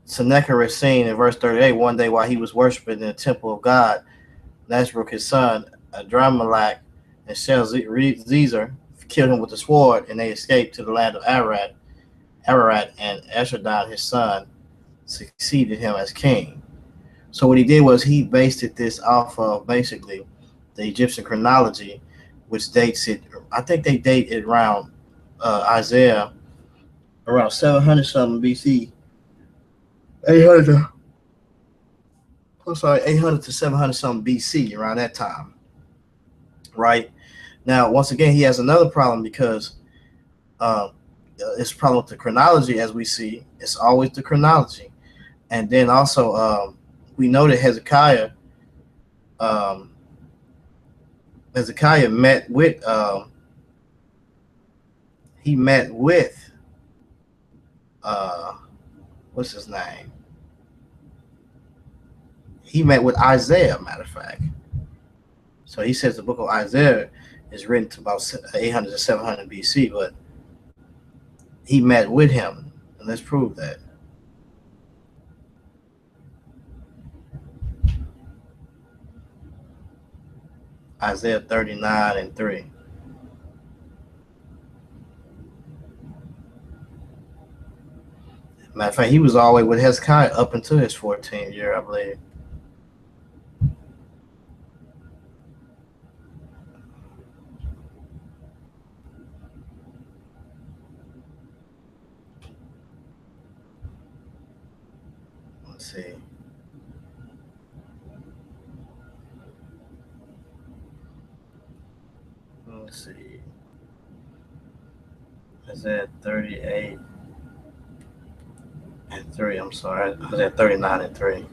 Sennacherib is seen in verse 38 one day while he was worshiping in the temple of God. Nasruk, his son, Adramelech, and Shalzezer killed him with the sword, and they escaped to the land of Ararat, and Esarhaddon, his son, succeeded him as king. So what he did was he based this off of basically the Egyptian chronology, which dates it, I think they date it around Isaiah around 700 something BC. 800 to 700 something BC, around that time. Right? Now, once again, he has another problem because it's a problem with the chronology, as we see. It's always the chronology. And then also, we know that Hezekiah met with what's his name? He met with Isaiah, matter of fact. So he says the book of Isaiah is written to about 800 to 700 BC, but he met with him. And let's prove that. Isaiah 39 and 3. Matter of fact, he was all the way with Hezekiah up until his 14th year, I believe. Let's see. Let's see. Isaiah 38 and 3. I'm sorry. Isaiah 39 and 3.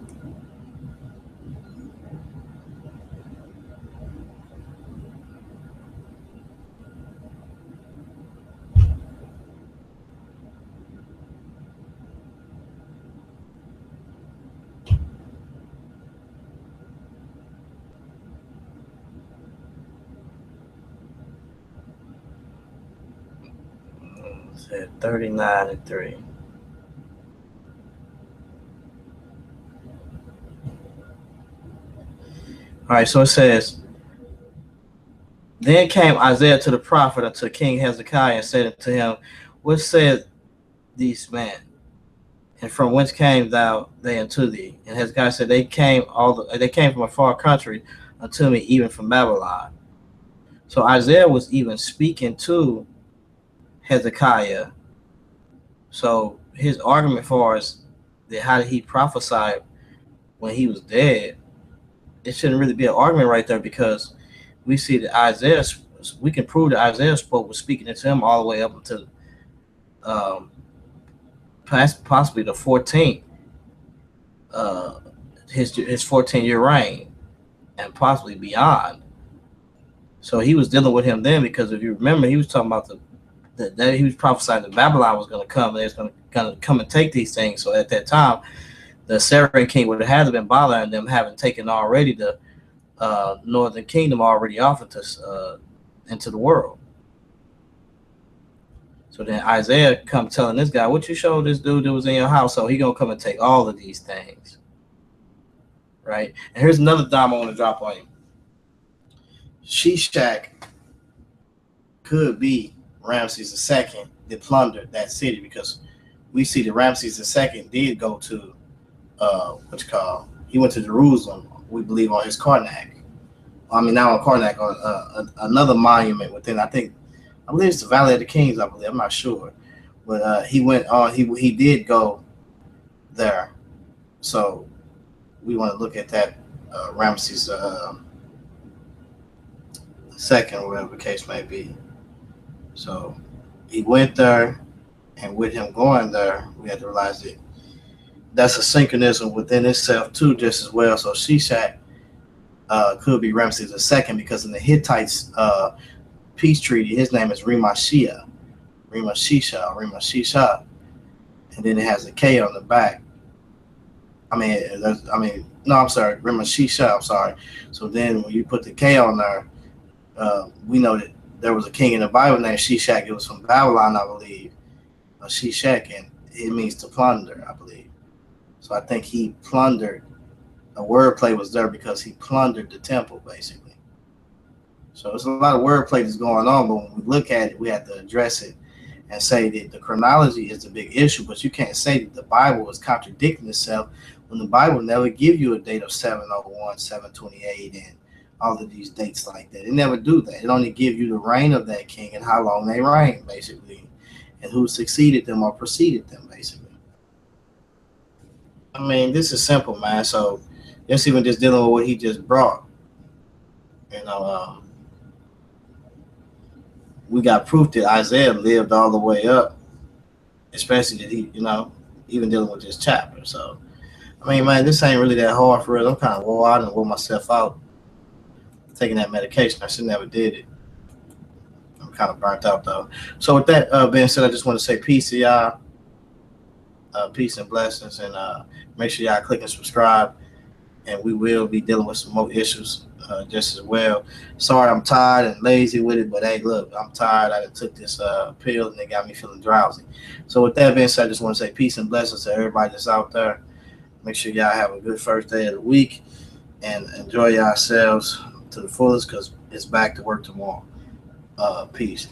Isaiah 39 and 3. All right, so it says, then came Isaiah to the prophet unto King Hezekiah and said unto him, what said these men? And from whence came they unto thee? And Hezekiah said, they came from a far country unto me, even from Babylon. So Isaiah was even speaking to Hezekiah. So his argument for us, how did he prophesy when he was dead? It shouldn't really be an argument right there, because we see that Isaiah, we can prove that Isaiah was speaking to him all the way up until possibly the 14th, his 14-year reign, and possibly beyond. So he was dealing with him then, because if you remember, he was talking about that he was prophesying that Babylon was going to come, and it's going to come and take these things. So at that time, the Assyrian king would have had to been bothering them, having taken already the northern kingdom already off into the world. So then Isaiah come telling this guy, what you showed this dude that was in your house, so he gonna come and take all of these things. Right? And here's another dime I want to drop on you. Shishak could be Ramses II that plundered that city, because we see that Ramses II did go to he went to Jerusalem, we believe, on his Karnak. I mean, not on Karnak, on another monument within, I believe it's the Valley of the Kings, I believe, I'm not sure. But he went on, he did go there. So we want to look at that Ramses second, whatever the case may be. So he went there, and with him going there, we have to realize that that's a synchronism within itself too, just as well. So Shishak could be Ramses II, because in the Hittites peace treaty, his name is Rimashisha, and then it has a K on the back. Rimashisha. I'm sorry. So then when you put the K on there, we know that there was a king in the Bible named Shishak. It was from Babylon, I believe. Shishak, and it means to plunder, I believe. So I think he plundered. A wordplay was there because he plundered the temple, basically. So there's a lot of wordplay that's going on, but when we look at it, we have to address it and say that the chronology is the big issue. But you can't say that the Bible is contradicting itself when the Bible never give you a date of 701, 728, and all of these dates like that. It never do that. It only give you the reign of that king and how long they reigned, basically, and who succeeded them or preceded them, basically. I mean, this is simple, man. So just even just dealing with what he just brought, we got proof that Isaiah lived all the way up, especially that he, even dealing with this chapter. So, I mean, man, this ain't really that hard for real. I'm kind of wore out and wore myself out taking that medication. I should never did it. I'm kind of burnt out though. So with that being said, I just want to say peace to y'all. Peace and blessings, and make sure y'all click and subscribe, and we will be dealing with some more issues just as well. Sorry I'm tired and lazy with it, but hey, look, I'm tired. I took this pill and it got me feeling drowsy. So with that being said, I just want to say peace and blessings to everybody that's out there. Make sure y'all have a good first day of the week and enjoy yourselves to the fullest, because it's back to work tomorrow. Peace.